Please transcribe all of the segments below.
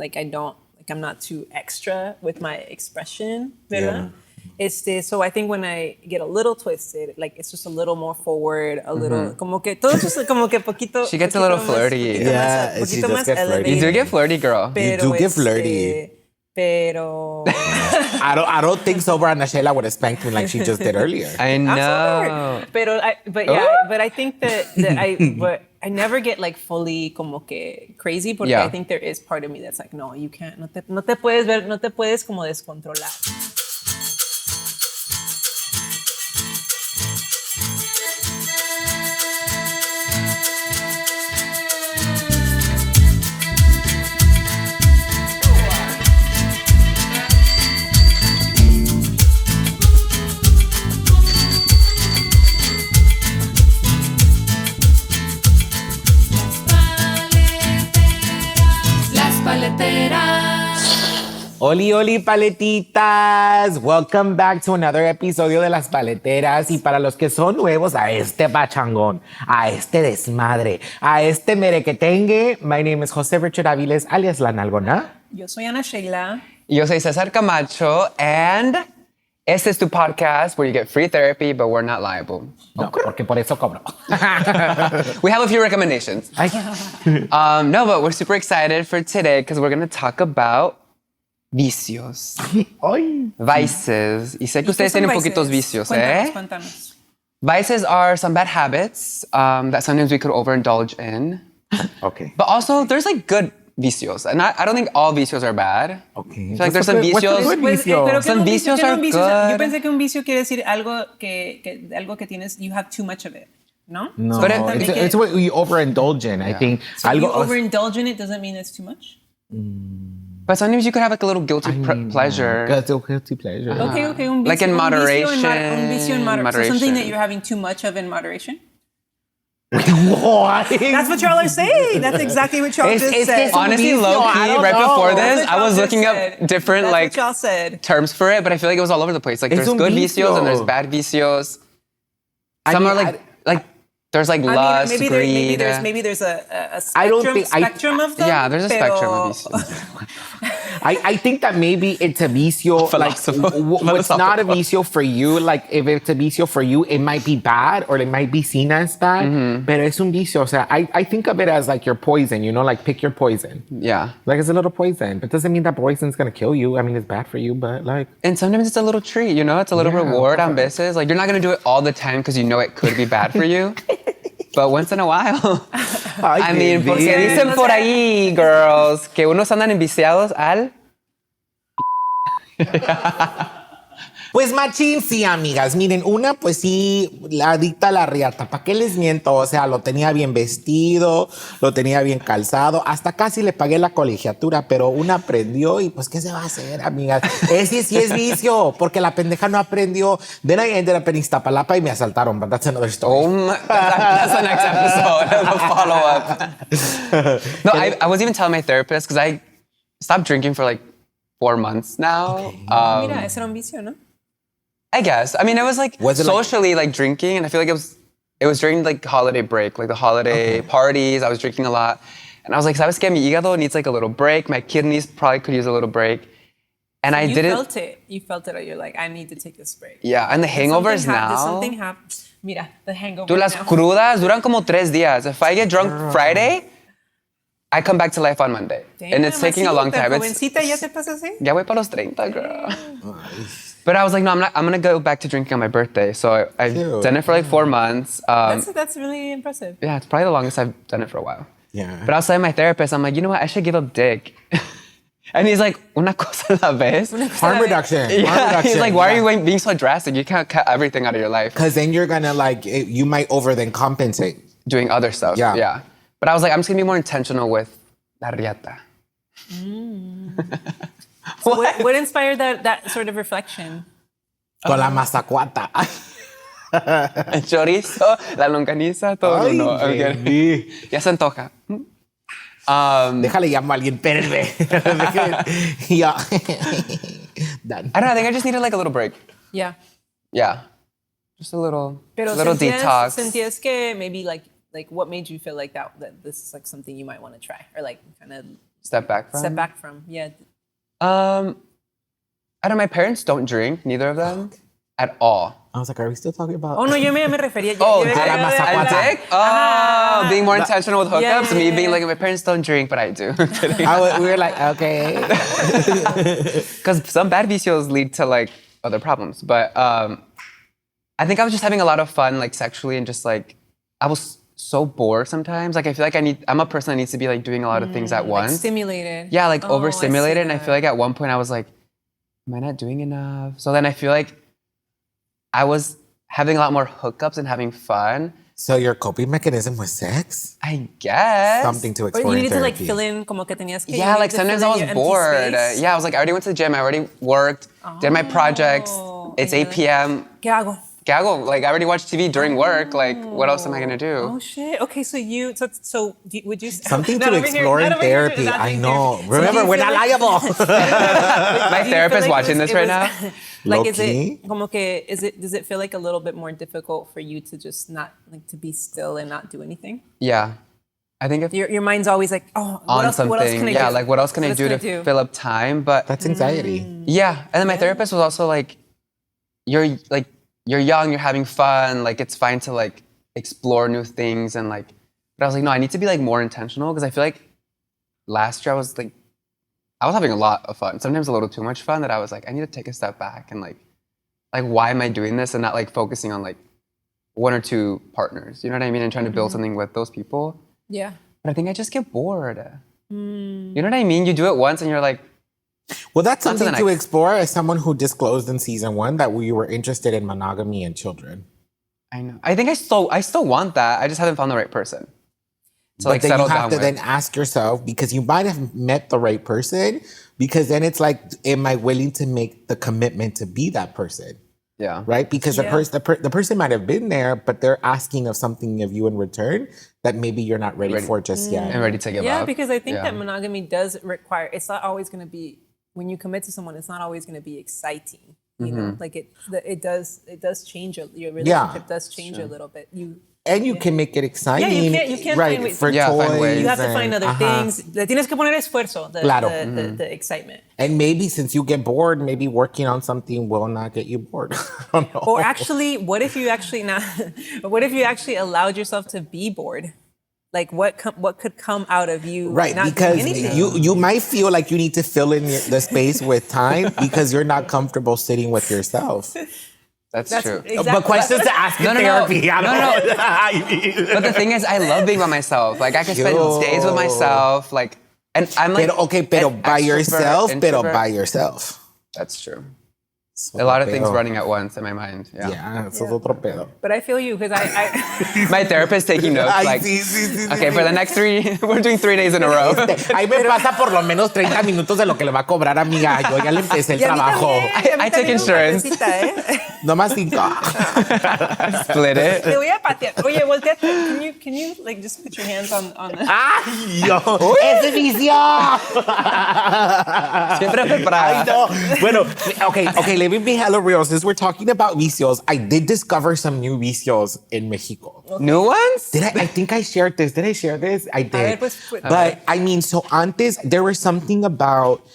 like I'm not too extra with my expression, ¿verdad? So I think when I get a little twisted, like it's just a little more forward, a little, como que todo just como que poquito. She gets a little flirty. She does get flirty. You do get flirty, girl. You do get flirty. Pero I don't think sober Ana Sheila would have spanked me like she just did earlier. I know. But I think that I never get like fully como que crazy porque I think there is part of me that's like, no, you can't, no te puedes como descontrolar. Holi, holi, paletitas. Welcome back to another episodio de Las Paleteras. Y para los que son nuevos a este pachangón, a este desmadre, a este merequetengue, my name is José Richard Aviles, alias La Nalgona. Yo soy Ana Sheila. Yo soy Cesar Camacho, and este es tu podcast where you get free therapy, but we're not liable. No, porque por eso cobro. We have a few recommendations. No, but we're super excited for today because we're going to talk about vicios. Ay. Vices. Y sé que ustedes tienen poquitos vicios, Cuéntanos. Vices are some bad habits that sometimes we could overindulge in. Okay. But also, there's like good vicios. And I don't think all vicios are bad. Okay. I feel like there's some vicios. Pero Some vicios are good. Yo pensé que un vicio quiere decir algo que tienes, you have too much of it, ¿no? No, But it's what we overindulge in. I think. So you overindulge in it doesn't mean it's too much? But sometimes you could have like a little guilty pleasure. Guilty pleasure. Okay, un vicio, Like in moderation. Un vicio in moderation. So something Moderation. that you're having too much of in moderation? What? That's what y'all are saying. That's exactly what y'all just said. Honestly, vicio, low-key, I don't right know. before That's this, what I y'all was just looking said. up different That's like what y'all said. terms for it, but I feel like it was all over the place. Like there's un good vicio. vicios and there's bad vicios. Some are like there's like lust, maybe greed. maybe there's a I don't spectrum, think- spectrum of them. Yeah, there's a pero- spectrum of vicios. I think that maybe it's a vicio, like what's not a vicio for you, like if it's a vicio for you, it might be bad or it might be seen as bad, but es un vicio. O sea, I think of it as like your poison, you know, like pick your poison. Yeah. Like it's a little poison, but doesn't mean that poison's gonna kill you. I mean, it's bad for you, but like... And sometimes it's a little treat, you know? It's a little reward on veces. Like you're not going to do it all the time because you know it could be bad for you. But once in a while. I mean, porque dicen por ahí, girls, que unos andan enviciados al... Pues machín, sí, amigas. Miren, una, pues sí, la adicta a la riata. ¿Para qué les miento? O sea, lo tenía bien vestido, lo tenía bien calzado. Hasta casi le pagué la colegiatura, pero una aprendió y pues, ¿qué se va a hacer, amigas? Ese sí es vicio, porque la pendeja no aprendió. Then I ended up in Iztapalapa y me asaltaron, but that's another story. Oh my, that's the next episode, the follow-up. No, I was even telling my therapist, because I stopped drinking for like 4 months now. Okay. Mira, ese era un vicio, ¿no? I guess. I mean, it was like Was it socially like drinking, and I feel like it was during like holiday break, like the holiday parties. I was drinking a lot, and I was like, ¿sabes qué? Mi hígado needs like a little break. My kidneys probably could use a little break, and I didn't. You felt it, or you're like, I need to take this break. Yeah, and the hangovers now. Did something happen? Mira, the hangover. Dude, las now. crudas duran como 3 días. If I get drunk Friday, I come back to life on Monday, and it's taking a long time. Jovencita, ¿ya te pasa así? Ya voy para los 30, girl. But I was like, no, I'm gonna go back to drinking on my birthday. So I've done it for like 4 months. That's really impressive. Yeah, it's probably the longest I've done it for a while. Yeah. But I was telling my therapist, I'm like, you know what? I should give up dick. And he's like, una cosa a la vez. Harm reduction. Yeah, he's like, why are you being so drastic? You can't cut everything out of your life. Because then you're gonna like, you might over then compensate. Doing other stuff. Yeah. But I was like, I'm just gonna be more intentional with la riata. So what inspired that sort of reflection? Con la mazacuata. El chorizo, la longaniza, todo Ay, mundo. baby. Ya se antoja. Déjale llamo a alguien, espérenme. Yeah. Done. I don't know, I think I just needed like a little break. Yeah. Yeah. Just a little Pero detox. sentías que maybe like what made you feel like that this is like something you might want to try or like kind of Step back from? Step back from, yeah. I don't know, my parents don't drink, neither of them, at all. I was like, are we still talking about? Oh, no, yo me refería. Dick? Oh, being more intentional with hookups. Me being like, my parents don't drink, but I do. We were like, okay. Because some bad vicios lead to like other problems. But I think I was just having a lot of fun, like sexually, and just like, I was so bored sometimes. Like I feel like I'm a person that needs to be like doing a lot of things at once. Like stimulated. Yeah, like overstimulated. And I feel like at one point I was like, am I not doing enough? So then I feel like I was having a lot more hookups and having fun. So your coping mechanism was sex? I guess. Something to explore Or you in needed to like therapy. fill in como que tenías que. Yeah, like sometimes I was bored. Yeah, I was like, I already went to the gym. I already worked, did my projects. It's 8 p.m. ¿Qué hago? ¿Qué hago? Like, I already watched TV during work. Like, what else am I going to do? Oh, shit. Okay, so would you... Something to explore in therapy. I know. Remember, we're not liable. My therapist watching this right now. Like, is it, como que, does it feel like a little bit more difficult for you to just not, like, to be still and not do anything? Yeah. I think if your mind's always like, oh, what else can I do? Yeah, like, what else can I do to fill up time? But that's anxiety. Yeah. And then my therapist was also like, you're young, you're having fun, like it's fine to like explore new things and like, but I was like, no, I need to be like more intentional because I feel like last year I was having a lot of fun, sometimes a little too much fun that I was like, I need to take a step back and like why am I doing this and not like focusing on like one or two partners, you know what I mean? And trying to build something with those people. Yeah. But I think I just get bored. You know what I mean? You do it once and you're like, well, that's something to explore as someone who disclosed in season 1 that we were interested in monogamy and children. I know. I think I still want that. I just haven't found the right person. So but like then settle you have down to then ask yourself, because you might have met the right person, because then it's like, am I willing to make the commitment to be that person? Yeah. Right? Because the person might have been there, but they're asking of something of you in return that maybe you're not ready for just yet. And ready to give up. Yeah, because I think that monogamy does require, it's not always going to be, when you commit to someone, it's not always going to be exciting. You know, like it does change your relationship does change a little bit. You can make it exciting. Yeah, you can't right, find ways. for toys. You have to find other things. Le tienes que poner esfuerzo, the excitement. And maybe since you get bored, maybe working on something will not get you bored. I don't know. Or actually, what if you actually allowed yourself to be bored? Like what could come out of you not because doing anything? you might feel like you need to fill in the space with time because you're not comfortable sitting with yourself. That's true. Exactly. But questions to ask in therapy. No. But the thing is, I love being by myself. Like I can spend days with myself. Like, and I'm like, pero by yourself. That's true. A lot of things running at once in my mind. Yeah, eso es otro pedo. But I feel you because I my therapist taking notes. Like, okay, for the next 3, we're doing 3 days in a row. Ahí me pasa por lo menos 30 minutos de lo que le va a cobrar a mi gallo. Ya le empecé el trabajo. I take insurance. No más 5. Split it. Te voy a patear. Oye, volteate. Can you like just put your hands on the... ¡Ay, yo! ¡Ese vicio! Siempre preparada. Ay, no. Bueno, okay, let me be hella real. Since we're talking about vicios, I did discover some new vicios in Mexico. Okay. New ones? I think I shared this. Did I share this? I did. But I mean, so antes, there was something about,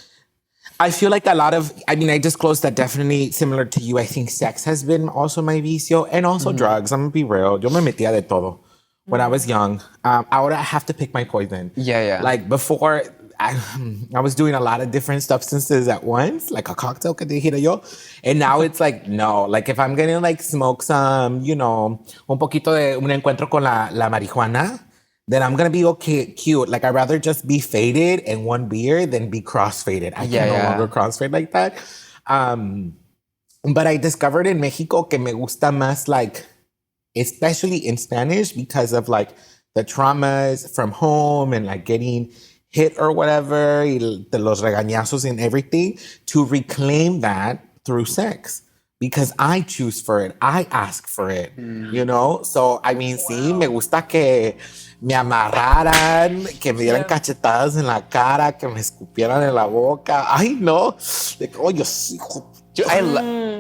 I feel like I disclosed that definitely similar to you. I think sex has been also my vicio and also drugs. I'm gonna be real. Yo me metía de todo when I was young. Ahora I have to pick my poison. Yeah. Like before, I was doing a lot of different substances at once, like a cocktail que te dijera yo. And now it's like, no, like if I'm gonna like smoke some, you know, un poquito de un encuentro con la marihuana, then I'm gonna be okay, cute. Like I'd rather just be faded and one beer than be cross-faded. I can no longer cross-fade like that. But I discovered in Mexico que me gusta más like, especially in Spanish because of like the traumas from home and like getting hit or whatever, y los regañazos and everything, to reclaim that through sex. Because I choose for it. I ask for it, you know? So, I mean, sí, me gusta que me amarraran, que me dieran cachetadas en la cara, que me escupieran en la boca. Ay, no. Like, oh, yo sí.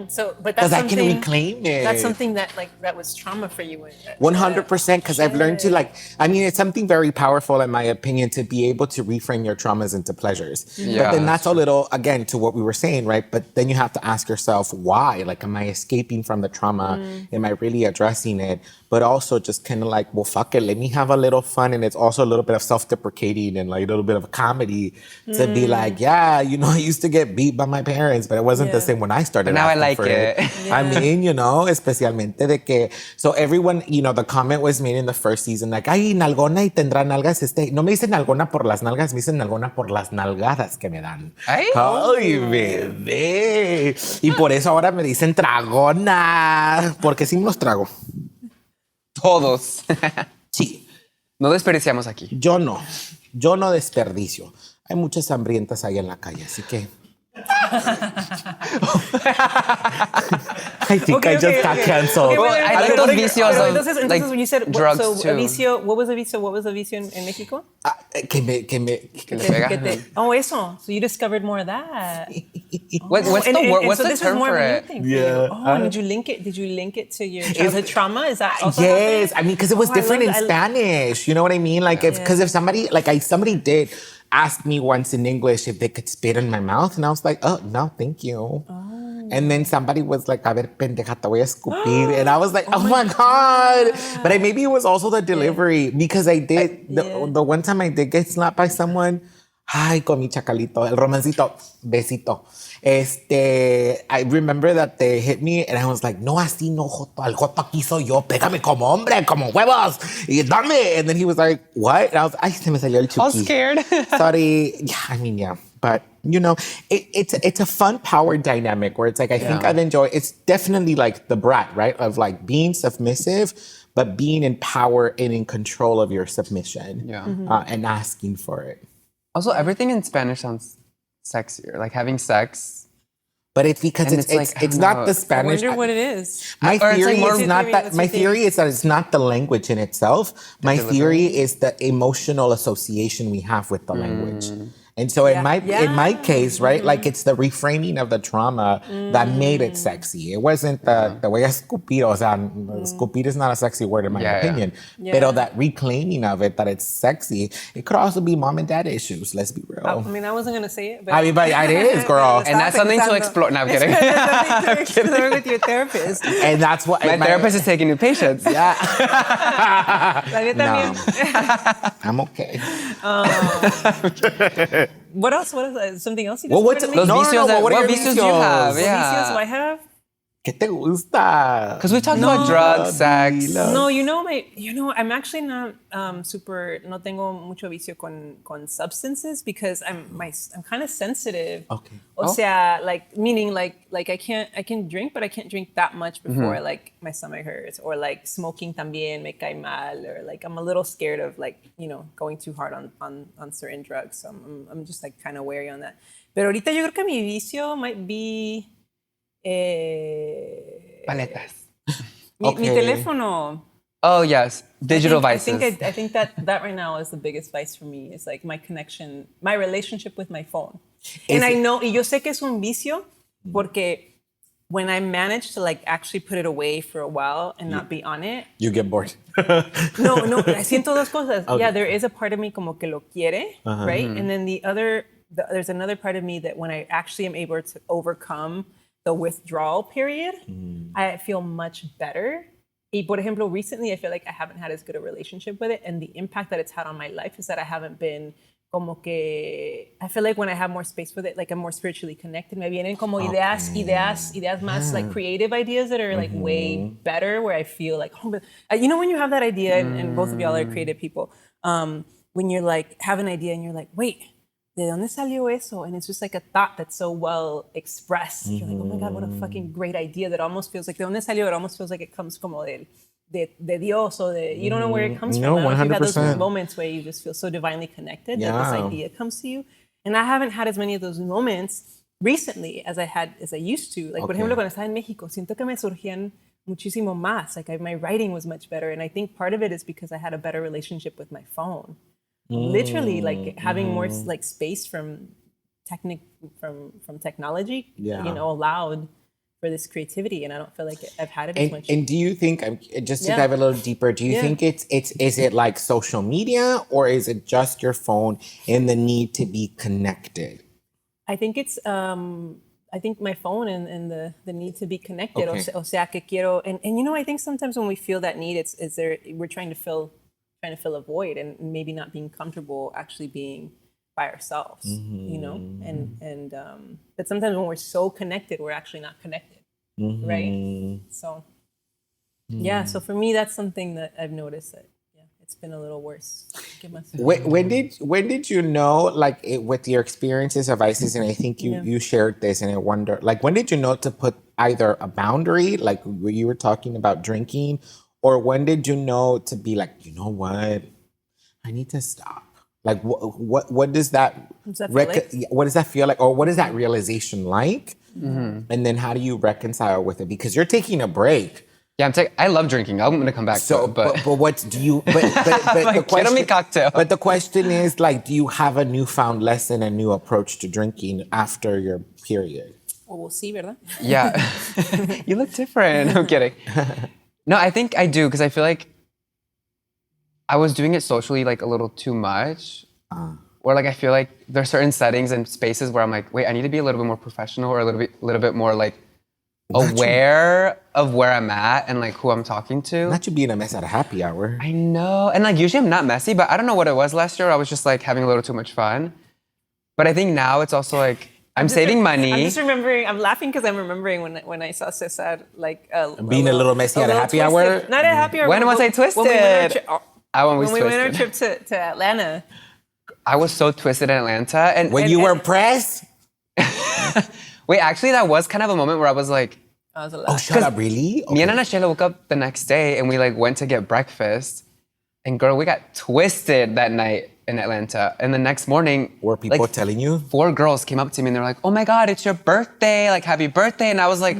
So, but that's because I can something. reclaim it. That's something that that was trauma for you. 100%, because I've learned to it's something very powerful in my opinion to be able to reframe your traumas into pleasures. But then that's a little, again, to what we were saying, right? But then you have to ask yourself, why? Like, am I escaping from the trauma? Am I really addressing it? But also just kind of like, well, fuck it, let me have a little fun. And it's also a little bit of self-deprecating and like a little bit of comedy to be like, I used to get beat by my parents, but it wasn't the same when I started. But now I like it. I mean, especialmente de que, so everyone, the comment was made in the first season, like, ay, Nalgona y tendrá nalgas no me dicen Nalgona por las nalgas, me dicen Nalgona por las nalgadas que me dan. Ay, bebé. Y por eso ahora me dicen tragona, porque sí me los trago. Todos. Sí. No desperdiciamos aquí. Yo no desperdicio. Hay muchas hambrientas ahí en la calle, así que... I think I just got canceled. I like those vicios of entonces when you said drugs so too. A vicio, what was a vicio en México? Que le pega. Oh, eso. So you discovered more of that. What's the term for it? Yeah. Oh, did you link it to your childhood trauma? Is that also yes, happening? I mean, because it was different in Spanish. You know what I mean? Like, if somebody, somebody did ask me once in English if they could spit in my mouth, and I was like, oh, no, thank you. Oh. And then somebody was like, a ver, pendeja, te voy a escupir. And I was like, oh my God. But maybe it was also the delivery, because I did, the one time I did get slapped by someone, ay, con mi chacalito, el romancito, besito. I remember that they hit me and I was like, no, así no, joto, al joto aquí soy yo, pégame como hombre, como huevos, y dame. And then he was like, what? And I was, ay, se me salió el chuki. All scared. Sorry. Yeah. But, it's a fun power dynamic where it's like, I think I've enjoyed, it's definitely like the brat, right? Of like being submissive, but being in power and in control of your submission and asking for it. Also, everything in Spanish sounds sexier, like having sex. But it's because it's not the Spanish. I wonder what it is. My theory is not that. My theory is that it's not the language in itself. My theory is the emotional association we have with the language. And so in my case, right, like it's the reframing of the trauma that made it sexy. It wasn't the way I escupir. O sea, escupir is not a sexy word in my opinion. Yeah. But that reclaiming of it, that it's sexy, it could also be mom and dad issues. Let's be real. I mean, I wasn't gonna say it, but but it is, girl. And that's something to explore. No, I'm kidding. That's something to explore with your therapist. And that's what my therapist is taking new patients. Yeah. No. I'm okay. What else? Something else you What discovered? What vicios do you have? What vicios do I have? ¿Qué te gusta? Because we talked about drugs, sex. No, I'm actually not super. No tengo mucho vicio con substances because I'm kind of sensitive. Okay. O sea, meaning I can drink, but I can't drink that much before like my stomach hurts, or like smoking también me cae mal, or like I'm a little scared of going too hard on certain drugs. So I'm just like kind of wary on that. Pero ahorita yo creo que mi vicio might be Paletas. Mi teléfono. Oh yes, digital vices. I think that right now is the biggest vice for me. It's like my connection, my relationship with my phone. And I know, y yo sé que es un vicio, porque when I manage to like actually put it away for a while and not be on it, you get bored. No, siento dos cosas. Okay. Yeah, there is a part of me como que lo quiere, right? And then there's another part of me that when I actually am able to overcome the withdrawal period, I feel much better. Y por ejemplo, recently I feel like I haven't had as good a relationship with it, and the impact that it's had on my life is that I haven't been como que, I feel like when I have more space with it, like I'm more spiritually connected. Me vienen como ideas más like creative ideas that are like way better, where I feel like, when you have that idea, and both of y'all are creative people, when you're like, have an idea and you're like, wait, ¿de dónde salió eso? And it's just like a thought that's so well expressed. You're like, oh my God, what a fucking great idea. That almost feels like, ¿de dónde salió? It almost feels like it comes como de Dios, or you don't know where it comes from. No, 100%. You've had those moments where you just feel so divinely connected that this idea comes to you. And I haven't had as many of those moments recently as I used to. Like, por ejemplo, cuando estaba en México, siento que me surgían muchísimo más. Like, my writing was much better. And I think part of it is because I had a better relationship with my phone. Literally, like having more like space from technology, allowed for this creativity, and I don't feel like I've had it as much. And do you think, just to dive a little deeper, do you think is it like social media, or is it just your phone and the need to be connected? I think it's I think my phone and the need to be connected. Okay. O sea que quiero, and you know, I think sometimes when we feel that need, it's there, we're trying to fill a void, and maybe not being comfortable actually being by ourselves, you know, and but sometimes when we're so connected, we're actually not connected, right? So yeah, so for me, that's something that I've noticed that it's been a little worse. When did you know, like with your experiences of ISIS, and I think you shared this, and I wonder, like, when did you know to put either a boundary, like when you were talking about drinking, or when did you know to be like, you know what, I need to stop? Like, what does that what does that feel like, or what is that realization like? And then how do you reconcile with it? Because you're taking a break. Yeah, I love drinking. I'm gonna come back to it, but what do you? But the question, me cocktail. But the question is, like, do you have a newfound lesson, a new approach to drinking after your period? Well, we'll see, ¿verdad? Yeah, you look different. I'm kidding. No, I think I do, because I feel like I was doing it socially like a little too much. Or like I feel like there's certain settings and spaces where I'm like, wait, I need to be a little bit more professional, or a little bit more like aware of where I'm at and like who I'm talking to. Not you being a mess at a happy hour. I know. And like usually I'm not messy, but I don't know what it was last year. I was just like having a little too much fun. But I think now it's also like I'm saving money. I'm just remembering, I'm laughing because I'm remembering when I saw Cesar like being a little messy at a happy hour. Not at a happy hour. When was I twisted? When we went on our trip to Atlanta. I was so twisted in Atlanta. And when you were pressed? Wait, actually, that was kind of a moment where I was like, oh, shut up, really? Okay. Me and Ana Sheila woke up the next day and we like went to get breakfast. And girl, we got twisted that night in Atlanta. And the next morning, were people telling you? 4 girls came up to me and they're like, oh my God, it's your birthday. Like, happy birthday. And I was like,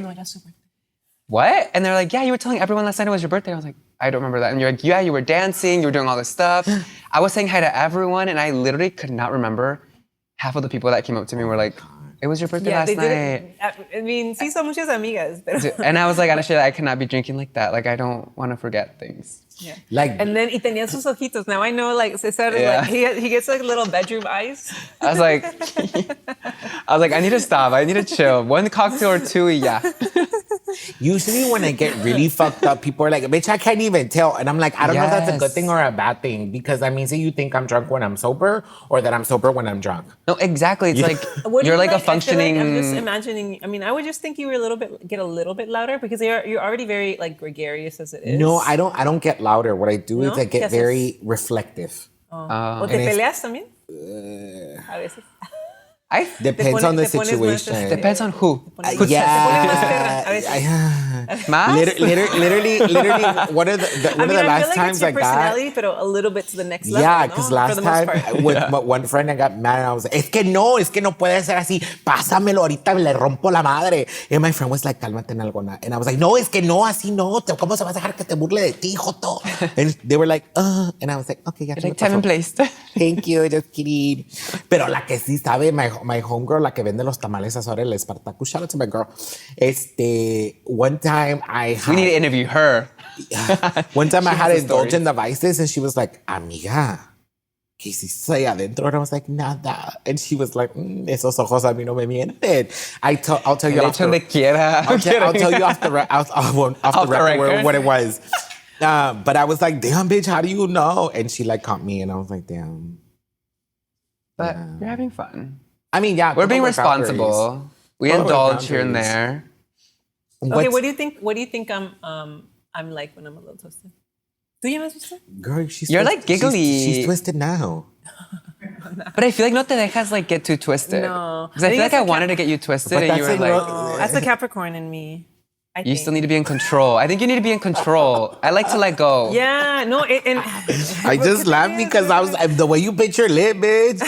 what? And they're like, yeah, you were telling everyone last night it was your birthday. I was like, I don't remember that. And you're like, yeah, you were dancing, you were doing all this stuff. I was saying hi to everyone, and I literally could not remember. Half of the people that came up to me were like, it was your birthday last night. I mean, sí son muchas amigas. And I was like, Ana Sheila, I cannot be drinking like that. Like, I don't want to forget things. Yeah. Like, and then, y tenía sus ojitos. Now I know, like, Cesar, like, he gets like little bedroom eyes. I was like, I need to stop. I need to chill. 1 cocktail or 2, yeah. Usually when I get really fucked up, people are like, bitch, I can't even tell. And I'm like, I don't know if that's a good thing or a bad thing. Because I mean, say you think I'm drunk when I'm sober, or that I'm sober when I'm drunk. No, exactly. It's like, you're like a functioning... I'm just imagining, I mean, I would just think you were get a little bit louder, because you're already very like gregarious as it is. No, I don't get louder. What I do is I get very reflective. ¿O te peleas también? A veces. Depends on the situation. Depends on who. Literally, one of the last times I got. But a little bit to the next level. Yeah, because last time with one friend I got mad and I was like, es que no puede ser así. Pásamelo ahorita, le rompo la madre. And my friend was like, cálmate, Nalgona. And I was like, no, es que no, así no. ¿Cómo se va a dejar que te burle de ti, joto? And they were like, and I was like, okay, ya. Like, time and place. Thank you, just kidding. Pero la que sí sabe, my homegirl, la que vende los tamales ahora, el Espartaco, shout out to my girl. One time we need to interview her. One time I had indulged in the vices, and she was like, amiga, ¿qué hiciste ahí adentro? And I was like, nada. And she was like, esos ojos a mí no me mienten. I'll tell you after. I'll tell you off the record what it was. But I was like, damn, bitch, how do you know? And she like caught me, and I was like, damn. But you're having fun. I mean, yeah. We're being responsible. We indulge here and there. Okay, what do you think I'm like when I'm a little twisted? Do you know twisted? Girl, you're like giggly. She's twisted now. But I feel like no te dejas like get too twisted. No. Because I feel like I wanted to get you twisted, and you were like... That's the Capricorn in me. You still need to be in control. I think you need to be in control. I like to let go. Yeah, no, I just laughed because I was the way you bit your lip, bitch.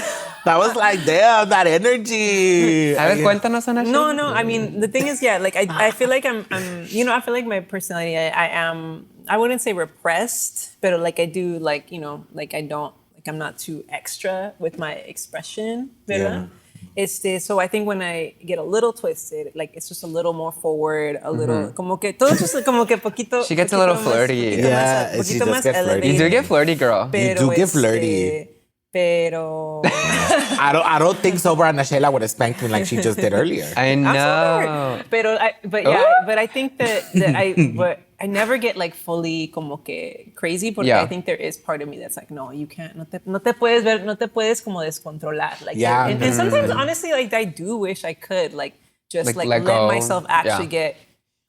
That was like, damn, that energy. A ver, cuéntanos, Ana Sheila. No. I mean, the thing is, yeah, like I feel like I'm, you know, I feel like my personality, I am, I wouldn't say repressed, but like I do, like, you know, like I don't, like I'm not too extra with my expression, ¿verdad? So I think when I get a little twisted, like it's just a little more forward, a little, como que todo just como que poquito. She gets a little flirty. Yeah, she does get flirty. You do get flirty, girl. You do get flirty. Pero I don't think sober Ana Sheila would have spanked me like she just did earlier. I know. But I think but I never get like fully como que crazy porque I think there is part of me that's like, no, you can't, no te puedes como descontrolar. Like, and sometimes honestly, like I do wish I could like just like let myself actually get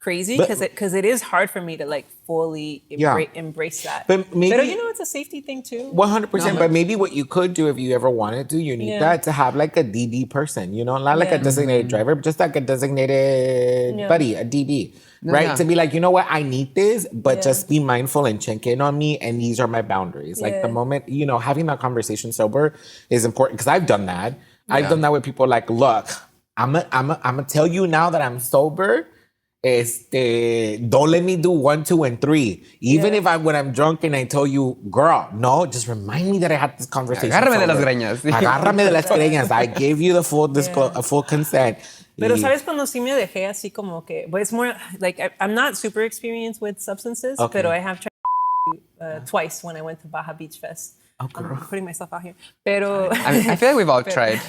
crazy because it is hard for me to like fully embrace that. But it's a safety thing too. 100%. But maybe what you could do if you ever wanted to, you need that to have like a DD person, not like a designated driver, but just like a designated buddy, a DD, right? To be like, you know what, I need this, but just be mindful and check in on me, and these are my boundaries. Like the moment, having that conversation sober is important because I've done that. I've done that with people like, look, I'm gonna tell you now that I'm sober. Don't let me do 1, 2, and 3. Even if when I'm drunk and I tell you, girl, no, just remind me that I had this conversation. Agárrame de las greñas. Agárrame de las greñas. I gave you the full consent. Pero sabes cuando sí me dejé así como que, but it's more like I'm not super experienced with substances, but I have tried twice when I went to Baja Beach Fest. Oh, girl. I'm putting myself out here. Pero I feel like we've all tried.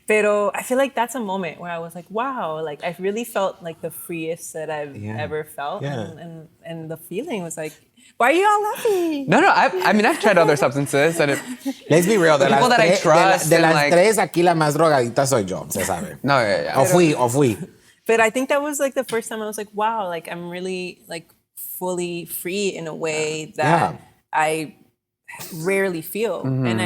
Pero I feel like that's a moment where I was like, wow, like I really felt like the freest that I've ever felt. Yeah. And the feeling was like, why are you all laughing? No, I've tried other substances. And let's be real. People that I trust. De las tres, aquí la más drogadita soy yo, se sabe. No, yeah. O fui. But I think that was like the first time I was like, wow, like I'm really like fully free in a way that I rarely feel. And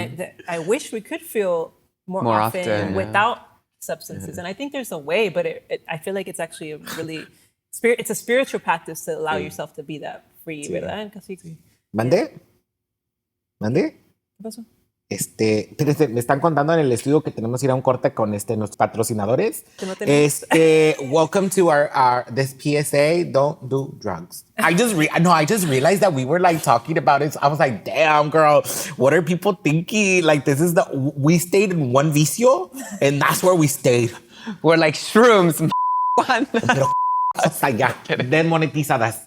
I wish we could feel more often without substances. And I think there's a way, but I feel like it's actually a really it's a spiritual practice to allow yourself to be that free, ¿verdad? ¿Mande? ¿Qué pasó? Espérense, me están contando en el estudio que tenemos que ir a un corte con nuestros patrocinadores. Welcome to our this PSA, don't do drugs. I just realized that we were like talking about it. I was like, damn, girl, what are people thinking? Like, we stayed in one Vicio, and that's where we stayed. We're like shrooms, Pero, o sea, ya, desmonetizadas.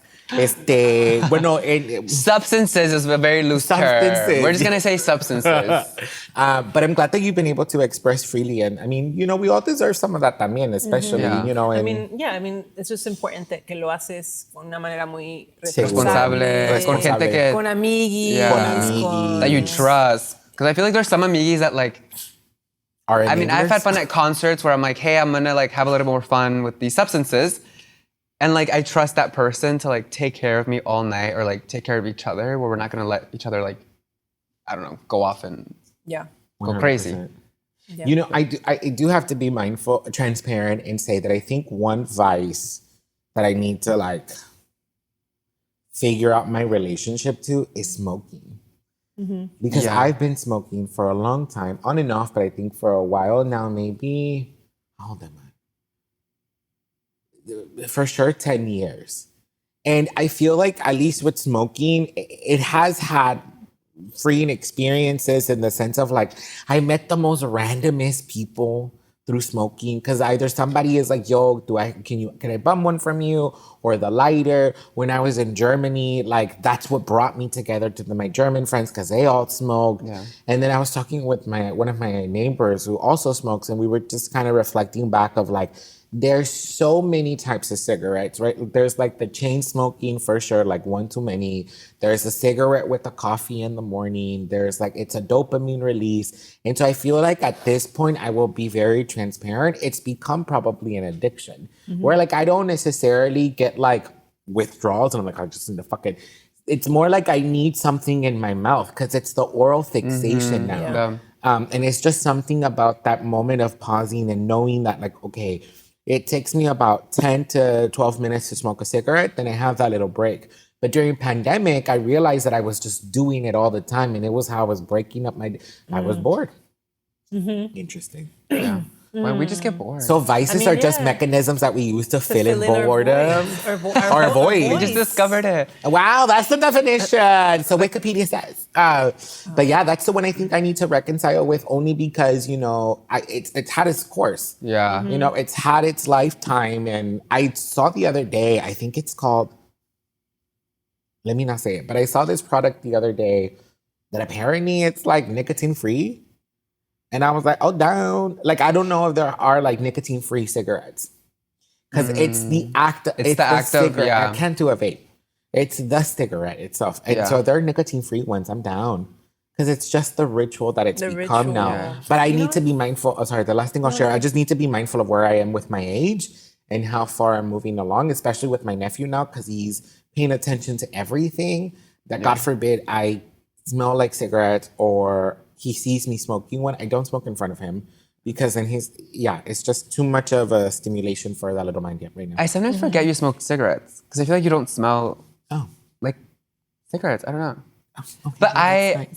Substances is a very loose term. We're just going to say substances. But I'm glad that you've been able to express freely. And I mean, we all deserve some of that también, especially, I mean, it's just important que lo haces con una manera muy responsable. Con gente que... Con amiguis. That you trust. Because I feel like there's some amiguis that like... I mean, I've had fun at concerts where I'm like, hey, I'm going to like have a little more fun with these substances. And like I trust that person to like take care of me all night or like take care of each other where we're not gonna let each other like, I don't know, go off and go crazy. Yeah. I do have to be mindful, transparent, and say that I think one vice that I need to like figure out my relationship to is smoking. Because I've been smoking for a long time, on and off, but I think for a while now, maybe, how old am I? For sure 10 years. And I feel like at least with smoking, it has had freeing experiences in the sense of like, I met the most randomest people through smoking because either somebody is like, yo, can I bum one from you? Or the lighter. When I was in Germany, like that's what brought me together to my German friends because they all smoked. Yeah. And then I was talking with one of my neighbors who also smokes, and we were just kind of reflecting back of like, there's so many types of cigarettes, right? There's like the chain smoking for sure, like one too many. There's a cigarette with a coffee in the morning. There's like, it's a dopamine release. And so I feel like at this point, I will be very transparent. It's become probably an addiction where like, I don't necessarily get like withdrawals and I'm like, I just need to fucking, it's more like I need something in my mouth because it's the oral fixation now. Yeah. And it's just something about that moment of pausing and knowing that like, okay, it takes me about 10 to 12 minutes to smoke a cigarette, then I have that little break. But during pandemic, I realized that I was just doing it all the time, and it was how I was breaking up I was bored. Interesting. Yeah. Well, we just get bored. So vices are just mechanisms that we use to fill in boredom or void. We just discovered it. Wow, that's the definition. So Wikipedia says. But yeah, that's the one I think I need to reconcile with, only because, you know, it's had its course. Yeah. You know, it's had its lifetime. And I saw the other day, I think it's called, let me not say it, but I saw this product the other day that apparently it's like nicotine free. And I was like, oh, down. Like, I don't know if there are like nicotine free cigarettes. Because it's the act of cigarette. Yeah. I can't do a vape. It's the cigarette itself. And so there are nicotine free ones. I'm down. Because it's just the ritual that it's become now. Yeah. But I need to be mindful. Oh, sorry, the last thing I'll share. I just need to be mindful of where I am with my age and how far I'm moving along, especially with my nephew now, because he's paying attention to everything. That God forbid I smell like cigarettes or he sees me smoking one. I don't smoke in front of him because then it's just too much of a stimulation for that little mind right now. I sometimes forget you smoke cigarettes because I feel like you don't smell like cigarettes. I don't know. Okay, but I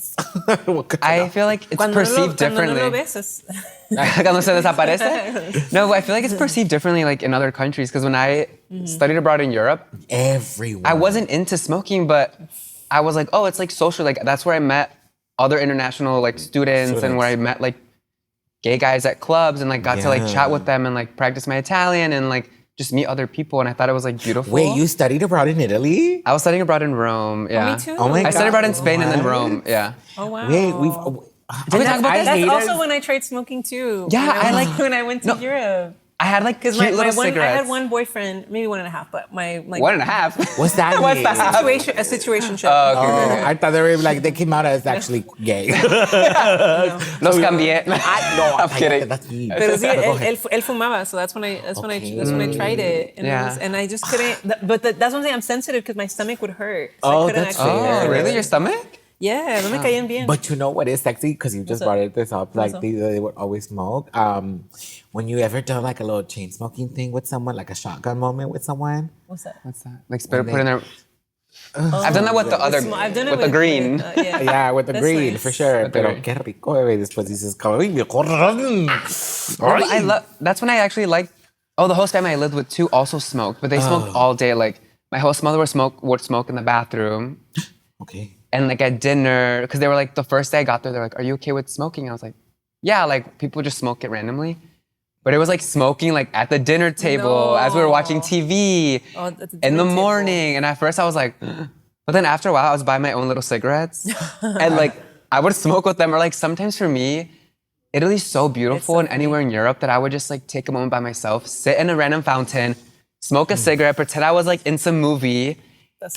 feel like it's perceived differently. Cuando se desaparece? No, I feel like it's perceived differently like in other countries, because when I studied abroad in Europe, everyone. I wasn't into smoking, but I was like, oh, it's like social. Like that's where I met other international like students and where I met like gay guys at clubs and like got to like chat with them and like practice my Italian and like just meet other people, and I thought it was like beautiful. Wait, you studied abroad in Italy? I was studying abroad in Rome. Yeah. Oh, me too. Oh my God. I studied abroad in Spain and then Rome. Yeah. Oh wow. Wait, Did we talk about that? That's also when I tried smoking too. Yeah, when I went to Europe. I had like cute little cigarettes. I had one boyfriend, maybe 1.5, but my like 1.5. What's that? What's that? A situationship. Okay. I thought they came out as actually gay. Los cambié. No, I'm kidding. That's me. Pero sí, él fumaba, so that's when I tried it, and I just couldn't. But that's one thing, I'm sensitive because my stomach would hurt. So That's fair. Oh, really? Your stomach? Yeah, no me caían bien. But you know what is sexy? Because you just brought this up. Like they would always smoke. When you ever done like a little chain smoking thing with someone, like a shotgun moment with someone. What's that? Like put in there. I've done that with the other, with the green. Yeah, with the green, nice. for sure. Pero qué rico, bebé. Después dices, that's when I actually liked, the host family I lived with too also smoked, but they smoked all day. Like my host mother would smoke in the bathroom. Okay. And like at dinner, because they were like, the first day I got there, they're like, are you okay with smoking? And I was like, yeah, like people just smoke it randomly. But it was like smoking like at the dinner table as we were watching TV in the morning. And at first I was like, but then after a while I was buying my own little cigarettes. And like I would smoke with them. Or like sometimes for me, Italy's so beautiful and anywhere in Europe that I would just like take a moment by myself, sit in a random fountain, smoke a cigarette, pretend I was like in some movie.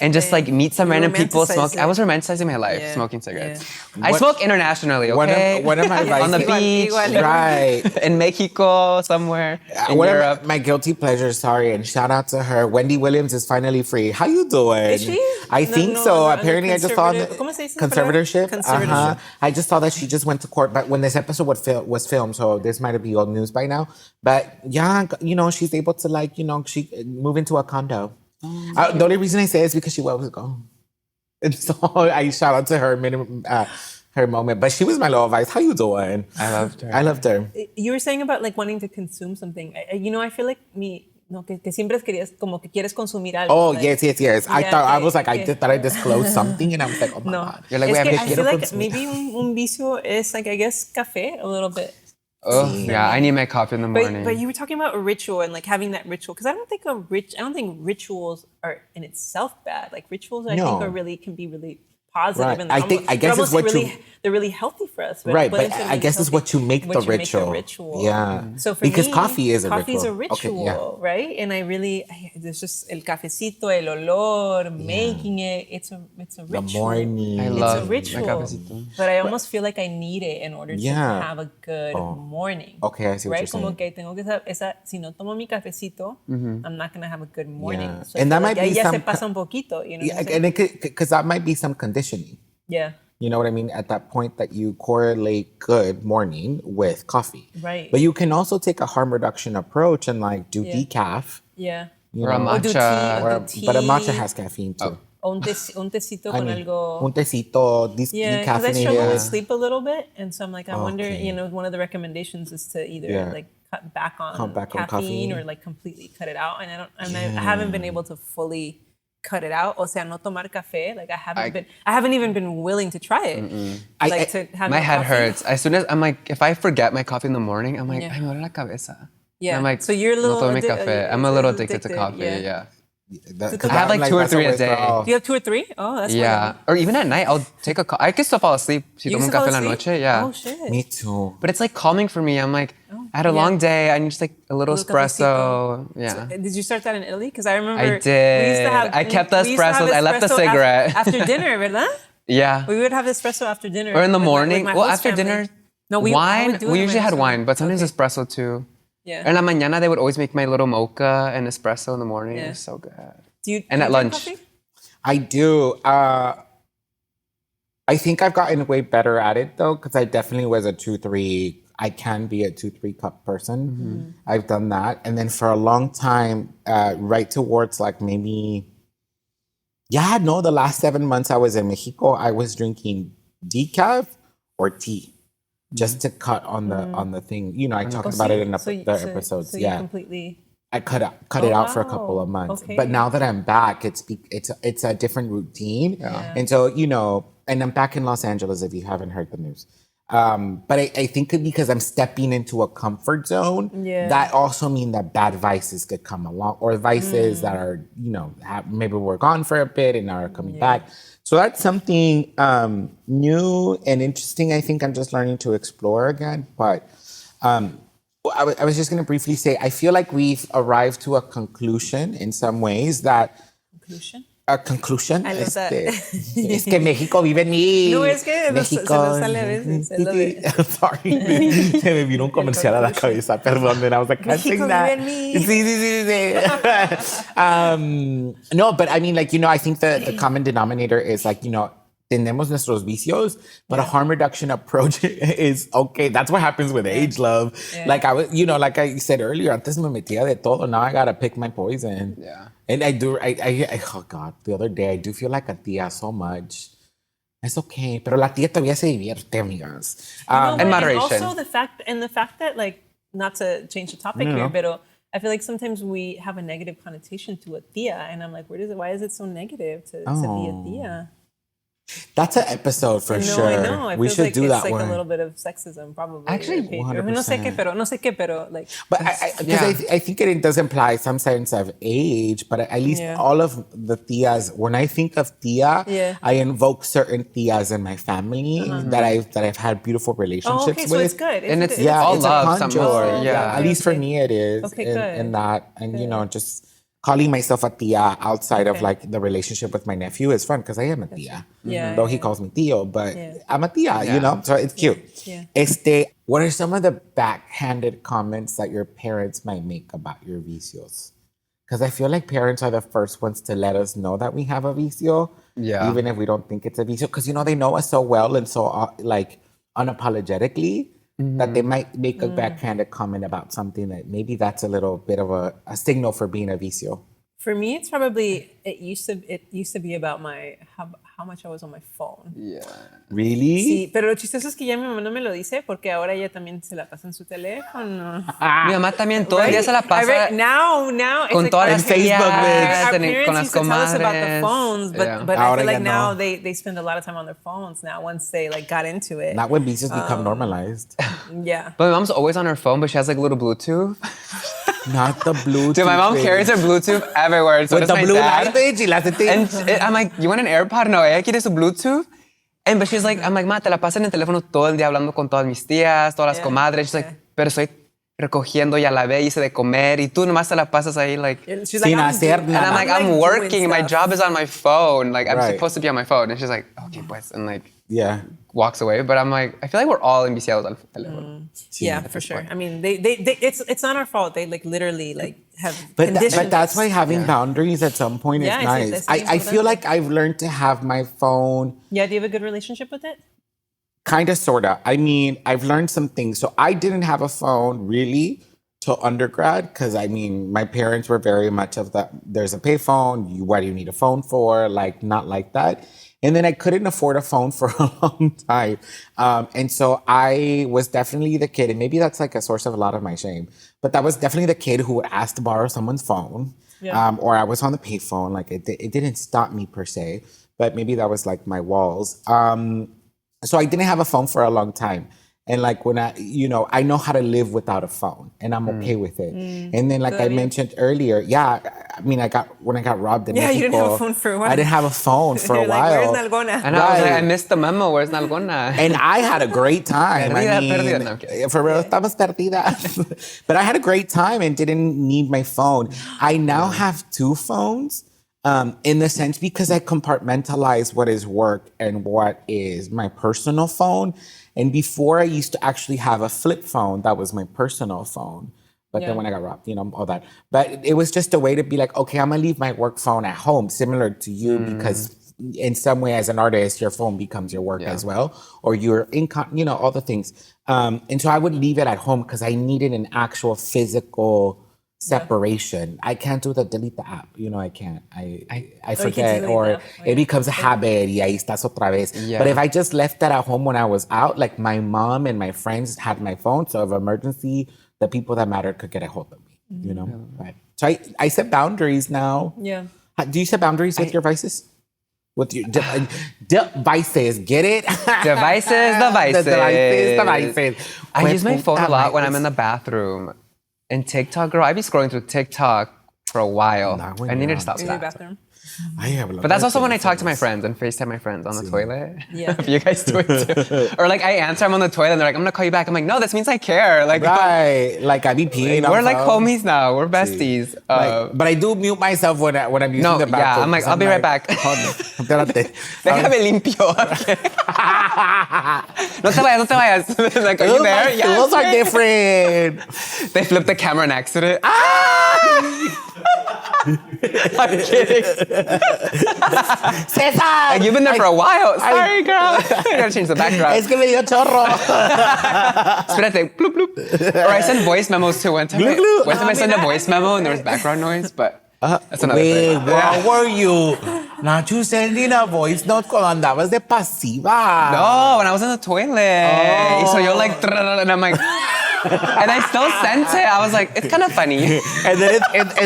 And just like meet some random people, smoke. I was romanticizing my life, smoking cigarettes. I smoke internationally, okay? One of my vices. On the beach, right. In Mexico, somewhere, in Europe. My guilty pleasures, sorry, and shout out to her. Wendy Williams is finally free. How you doing? Is she? I think so. Apparently, I just saw the conservatorship. I just saw that she just went to court, but when this episode was filmed, so this might be old news by now. But yeah, you know, she's able to like, you know, she move into a condo. The only reason I say it is because she was gone. And so I shout out to her her moment. But she was my little advice. How you doing? I loved her. You were saying about like wanting to consume something. You know, I feel like que siempre querías, como que quieres consumir algo. Oh, like, yes. I thought I disclosed something and I was like, oh my God. You're like, I feel like maybe un vicio is like, I guess, café a little bit. Oh, yeah, I need my coffee in the morning. But you were talking about a ritual and like having that ritual, because I don't think rituals are in itself bad. Like rituals, I think can be really positive. Right. And I guess it's what they're really healthy for us. But I guess it's what you make the ritual. Yeah. So for because me, coffee is a ritual, right? And there's just el cafecito, el olor, making it. It's a ritual. The morning. I love a ritual. my cafecito. But I almost feel like I need it in order to have a good morning. Okay, I see what you're saying. Como que tengo que si no tomo mi cafecito, I'm not going to have a good morning. Yeah. So and that might be se pasa un poquito, you know. Yeah, and because that might be some conditioning. Yeah. You know what I mean? At that point that you correlate good morning with coffee. Right. But you can also take a harm reduction approach and like do decaf. Yeah. Or a matcha. But a matcha has caffeine too. O un tecito con algo. Un tecito decaffeinated. Because I struggle with sleep a little bit. And so I'm like, I wonder, you know, one of the recommendations is to either like cut back on caffeine. caffeine or like completely cut it out. And I haven't been able to fully cut it out. O sea, no tomar café. Like I haven't even been willing to try it. To have my head coffee. hurts. As soon as I'm like, if I forget my coffee in the morning, I'm like, ay, me duele la cabeza. Yeah. I'm like, so you're a little no tome café. I'm a little addicted to coffee. Yeah. I I have like 2 or 3 a day. Do you have 2 or 3? Oh, that's wonderful. Or even at night, I'll take a coffee. I can still fall asleep si tomo un café en la noche. Yeah. Oh, shit. Me too. But it's like calming for me. I'm like, I had a long day. I need just like a little espresso. Yeah. So, did you start that in Italy? Because I remember I did. I kept the espressos. I left the cigarette. After dinner, ¿verdad? Yeah. We would have espresso after dinner. Or in the morning. With my Well, host after family. dinner, No, wine. We usually had wine, but sometimes espresso too. Yeah. En la mañana, they would always make my little mocha and espresso in the morning. It was so good. And at lunch. Coffee? I do. I think I've gotten way better at it though, because I definitely was a 2-3. I can be a 2-3 cup person. I've done that. And then for a long time, right towards like maybe, the last 7 months I was in Mexico, I was drinking decaf or tea. Just to cut on the thing. You know, I talked about it in the episodes. So you completely... I cut it out for a couple of months. Okay. But now that I'm back, it's a different routine. Yeah. And so, and I'm back in Los Angeles if you haven't heard the news. But I think because I'm stepping into a comfort zone, that also means that bad vices could come along, or vices that are, maybe we're gone for a bit and are coming back. So that's something new and interesting. I think I'm just learning to explore again. But I was just going to briefly say, I feel like we've arrived to a conclusion in some ways that... Conclusion? A conclusion. I love that. Es que México vive en mí. No, es que se nos sale a veces. Sorry. Se me vino un comercial a la cabeza. Perdón. And I was like, can't sing that. Sí. No, but I mean, like, I think the common denominator is like, tenemos nuestros vicios, but a harm reduction approach is okay. That's what happens with age, love. Yeah. Like I was, like I said earlier, antes me metía de todo. Now I gotta pick my poison. Yeah. And I oh God, the other day I do feel like a tía so much. It's okay, pero la tía todavía se divierte, amigas. In moderation. And also the fact that, like, not to change the topic here, but I feel like sometimes we have a negative connotation to a tía, and I'm like, why is it so negative to be a tía? That's an episode for sure. I know. We should do that it's like one. a little bit of sexism, probably. Actually, 100%. No sé qué, pero like. But I think it does imply some sense of age, but at least all of the tias, when I think of tia, I invoke certain tias in my family that I've had beautiful relationships with. So it's good. And it's all it's love. a conjure. At least for me it is. Okay, good. In that, and just calling myself a tia outside of like the relationship with my nephew is fun because I am a tia. Though he calls me tío, but I'm a tia, so it's cute. Yeah. What are some of the backhanded comments that your parents might make about your vicios? Because I feel like parents are the first ones to let us know that we have a vicio, even if we don't think it's a vicio. Because, they know us so well and so like unapologetically that they might make a backhanded comment about something that maybe that's a little bit of a signal for being a vicio. For me, it's probably it used to be about how much I was on my phone. Yeah. Really? Sí, pero lo chistoso es que ya mi mamá no me lo dice porque ahora ella también se la pasa en su teléfono. Mi mamá también todo el día se la pasa. Now con like, todas las Facebook con las tell us about the comadres. phones, but I feel like now no. they spend a lot of time on their phones now once they like got into it. Not when vicios become normalized. Yeah. But my mom's always on her phone, but she has like a little Bluetooth. Not the Bluetooth. Dude, my mom carries her Bluetooth everywhere. So with the blue light, bitch, y la and I'm like, you want an AirPod? No, ella quiere su Bluetooth. But she's like, I'm like, ma, te la pasas en el teléfono todo el día hablando con todas mis tías, todas las comadres. She's like, pero estoy recogiendo, ya la ve, hice de comer, y tú nomás te la pasas ahí, like, she's sin like, hacer nada. And I'm like, I'm working. My job is on my phone. Like, I'm supposed to be on my phone. And she's like, okay, pues, and like, walks away. But I'm like, I feel like we're all enviciados al teléfono. Yeah, for sure. I mean, it's not our fault. They like literally like have but that's why having boundaries at some point is nice. I feel like I've learned to have my phone. Yeah, do you have a good relationship with it? Kind of, sort of. I mean, I've learned some things. So I didn't have a phone really till undergrad because, I mean, my parents were very much of that. There's a payphone. What do you need a phone for? Like, not like that. And then I couldn't afford a phone for a long time. And so I was definitely the kid, and maybe that's like a source of a lot of my shame, but that was definitely the kid who would ask to borrow someone's phone. Or I was on the payphone. Like it didn't stop me per se, but maybe that was like my walls. So I didn't have a phone for a long time. And like when I know how to live without a phone, and I'm okay with it. And then like I mentioned earlier, when I got robbed in Mexico, you didn't have a phone for a while. I didn't have a phone for a while. Where's Nalgona? And I was like, I missed the memo. Where's Nalgona? And I had a great time. Perdida. No, I'm kidding. For real, estamos perdidas. But I had a great time and didn't need my phone. I now have 2 phones. In the sense because I compartmentalize what is work and what is my personal phone. And before I used to actually have a flip phone that was my personal phone. But then when I got robbed, all that. But it was just a way to be like, okay, I'm gonna leave my work phone at home, similar to you, because in some way as an artist, your phone becomes your work as well. Or you're all the things. And so I would leave it at home because I needed an actual physical separation. I can't do the delete the app. I can't. I forget, or it becomes a habit. Y ahí estás otra vez. But if I just left that at home when I was out, like my mom and my friends had my phone, so if emergency, the people that mattered could get a hold of me. Right. So I set boundaries now. Yeah. Do you set boundaries with your vices? With your devices, get it? Devices. Devices. I use my phone a lot when I'm in the bathroom. And TikTok, girl, I'd be scrolling through TikTok for a while. I needed to stop that. Bathroom. But that's also when I talk to my friends and FaceTime my friends on the toilet. Yeah. If you guys do it too. Or like I answer, I'm on the toilet and they're like, I'm gonna call you back. I'm like, no, this means I care. Like, right. Like I be peeing. We're like homies now. We're besties. But I do mute myself when I'm using the bathroom. Yeah, I'm like, I'll be right back. Déjame limpio. No te vayas. Like, are you there? Yeah. Those are different. They flip the camera on accident. I'm kidding. Cesar! Like, you've been there for a while. Sorry, girl. I gotta change the backdrop. Es que me dio chorro. Espérate. Bloop, bloop. Or I send voice memos too. One time I sent a voice memo and there was background noise, but that's another thing. Where were you? Not you sending a voice note cuando andabas de pasiva. No, when I was in the toilet. So you're like, and I'm like, and I still sent it. I was like, it's kind of funny. And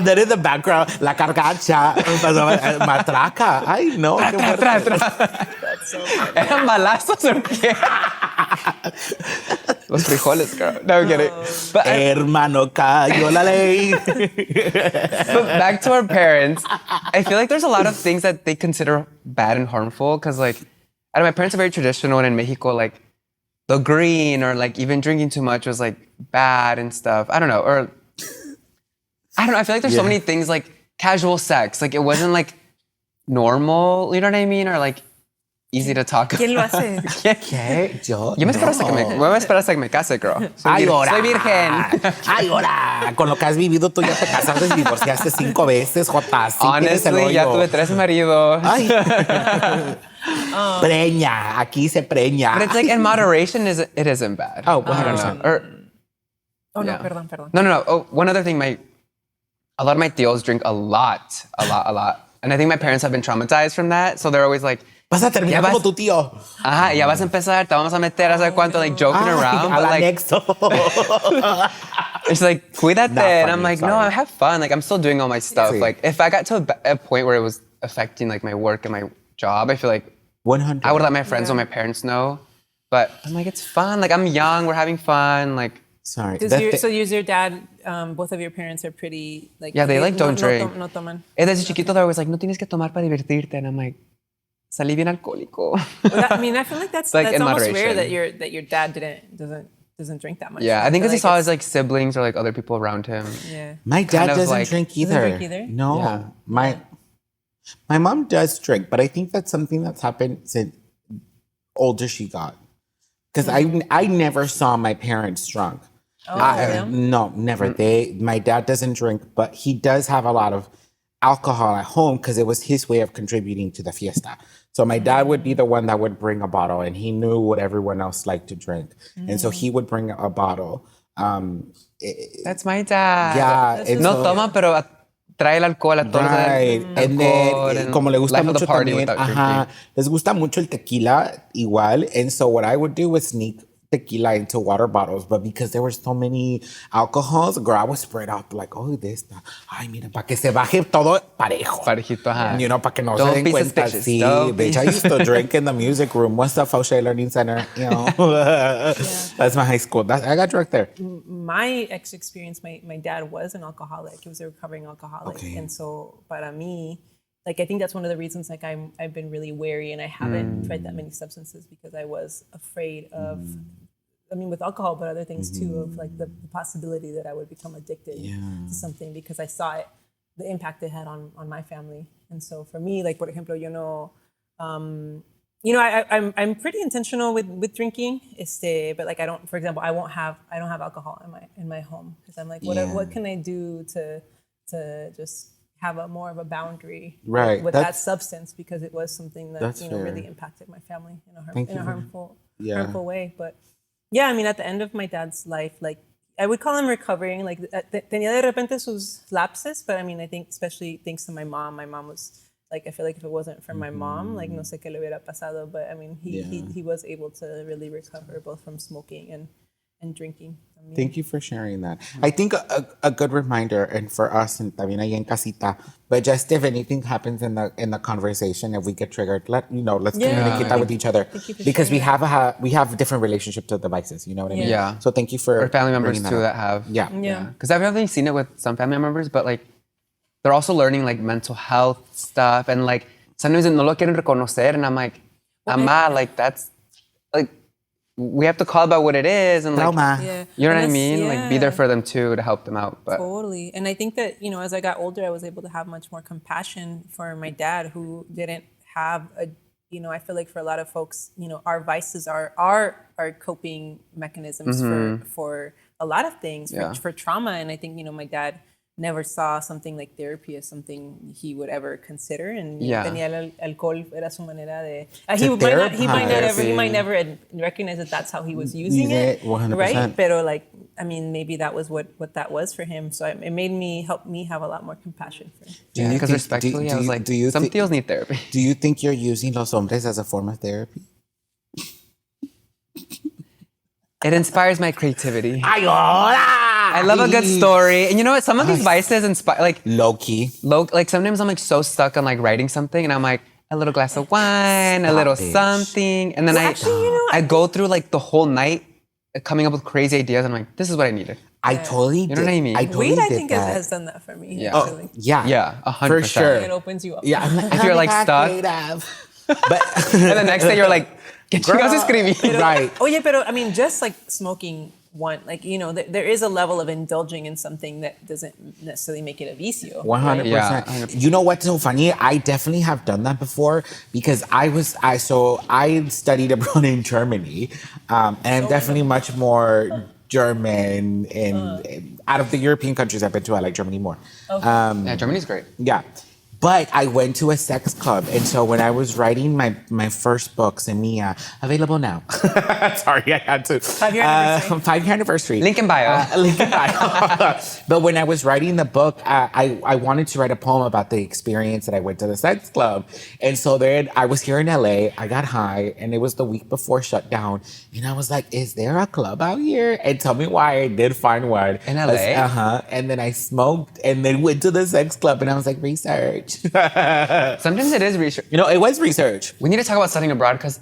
then in the background, la carcacha, matraca. Ay, no. That's so funny. ¿Eran balazos o qué? Los frijoles, girl. No, I'm kidding. But, Hermano, cayó la ley. But back to our parents, I feel like there's a lot of things that they consider bad and harmful. Because, like, I know my parents are very traditional, and in Mexico, like, the green or, like, even drinking too much was, like, bad and stuff. I don't know. Or, I don't know. I feel like there's so many things, like, casual sex. Like, it wasn't, like, normal, you know what I mean? Or, like, easy to talk about. ¿Quién lo hace? ¿Qué? Yo me esperas a que me case, girl. Ay, ahora. Soy virgen. Ay, ahora. Con lo que has vivido, tú ya te casaste y divorciaste 5 veces, Jota. Sí, honestly, ya tuve 3 maridos. Ay. Preña. Aquí se preña. But it's like in moderation, it isn't bad. Oh, I don't know. No, perdón. No. Oh, one other thing, a lot of my tios drink a lot. And I think my parents have been traumatized from that. So they're always like, vas a terminar como tu tío. Ajá, ya vas a empezar, te vamos a meter a saber cuánto, like joking around. Al but anexo. It's like, cuídate. And I'm like, no, I have fun. Like, I'm still doing all my stuff. Sí. Like, if I got to a point where it was affecting like my work and my job, I feel like 100. I would let my friends or my parents know. But I'm like, it's fun. Like, I'm young, we're having fun. Like, sorry. So your dad, both of your parents are pretty like... Yeah, they like don't drink. No toman. Desde chiquito, they're always like, no tienes que tomar para divertirte. And I'm like, salí bien alcohólico. I mean, I feel like that's like almost moderation. rare that your dad doesn't drink that much. Yeah, I think because he saw it's- his like siblings or like other people around him. Yeah. My dad doesn't like- drink either. Doesn't drink either? No. Yeah. My mom does drink, but I think that's something that's happened since older she got. Because I never saw my parents drunk. No, never. My dad doesn't drink, but he does have a lot of alcohol at home because it was his way of contributing to the fiesta. So my dad would be the one that would bring a bottle, and he knew what everyone else liked to drink. And so he would bring a bottle. That's my dad. Yeah. No toma, pero trae el alcohol a todos. Right. And then, como le gusta mucho también, les gusta mucho el tequila igual. And so what I would do was sneak tequila into water bottles, but because there were so many alcohols, girl, I would spread out like, oh, de esta. Ay, mira, para que se baje todo parejo. Parejito, ajá. You know, para que no se den cuenta. Sí, bitch, I used to drink in the music room. What's the Fauché Learning Center? You know, that's my high school. I got drunk there. My experience, my dad was an alcoholic. He was a recovering alcoholic. Okay. And so, para mí, like, I think that's one of the reasons, like, I've been really wary and I haven't tried that many substances because I was afraid of, I mean, with alcohol, but other things too, of like the possibility that I would become addicted to something because I saw it, the impact it had on my family. And so for me, like, por ejemplo, I'm pretty intentional with drinking, but like, for example, I don't have alcohol in my home because I'm like, what can I do to just have more of a boundary with that substance because it was something that really impacted my family in a harmful way. But yeah, I mean, at the end of my dad's life, like, I would call him recovering. Like, tenía de repente sus lapses, but I mean, I think especially thanks to my mom was like, I feel like if it wasn't for my mom, like, no sé qué le hubiera pasado. But I mean, he was able to really recover both from smoking and drinking. I mean, thank you for sharing that. I think a good reminder, and for us, and también ahí en casita, but just if anything happens in the conversation, if we get triggered, let's communicate that with each other because we have different relationships to devices. You know what I mean? Yeah. So thank you for or family members too that have. Yeah. Because I've only seen it with some family members, but like they're also learning like mental health stuff, and like sometimes no lo quieren reconocer, and I'm like, like that's like. We have to call about what it is and like, you know what I mean? Like be there for them too to help them out. But. Totally. And I think that, as I got older, I was able to have much more compassion for my dad who didn't have I feel like for a lot of folks, our vices are coping mechanisms for a lot of things, for trauma. And I think, my dad never saw something like therapy as something he would ever consider, and tenía el alcohol era su manera de. He might never recognize that that's how he was using it, 100%. Right? Pero like, I mean, maybe that was what that was for him. So it help me have a lot more compassion for him. Yeah, because respectfully, I was like, some tíos need therapy. Do you think you're using los hombres as a form of therapy? It inspires my creativity. Ay, hola! I love a good story. And you know what? Some of these vices inspire, like... Low-key. Like sometimes I'm like so stuck on like writing something and I'm like, a little glass of wine, a little something. And then I go through like the whole night coming up with crazy ideas. I'm like, this is what I needed. I totally did. You know what I mean? Weed, I think, has done that for me. Yeah. Actually. Yeah, 100%. For sure. It opens you up. Yeah. If you're like stuck. But and the next day you're like, ¿qué chingados escribí? Right. Oye, pero I mean, just like smoking there is a level of indulging in something that doesn't necessarily make it a vicio. 100%. Right? Yeah, 100%. You know what's so funny? I definitely have done that before because I studied abroad in Germany, and I'm definitely much more German and out of the European countries I've been to, I like Germany more. Okay. Germany's great. Yeah. But I went to a sex club. And so when I was writing my first book, Semilla, available now. Sorry, I had to. 5-year anniversary. 5-year anniversary. Link in bio. Link in bio. But when I was writing the book, I wanted to write a poem about the experience that I went to the sex club. And so then I was here in LA. I got high. And it was the week before shutdown. And I was like, is there a club out here? And tell me why. I did find one. In LA? And then I smoked and then went to the sex club. And I was like, research. Sometimes it is research. It was research. We need to talk about studying abroad because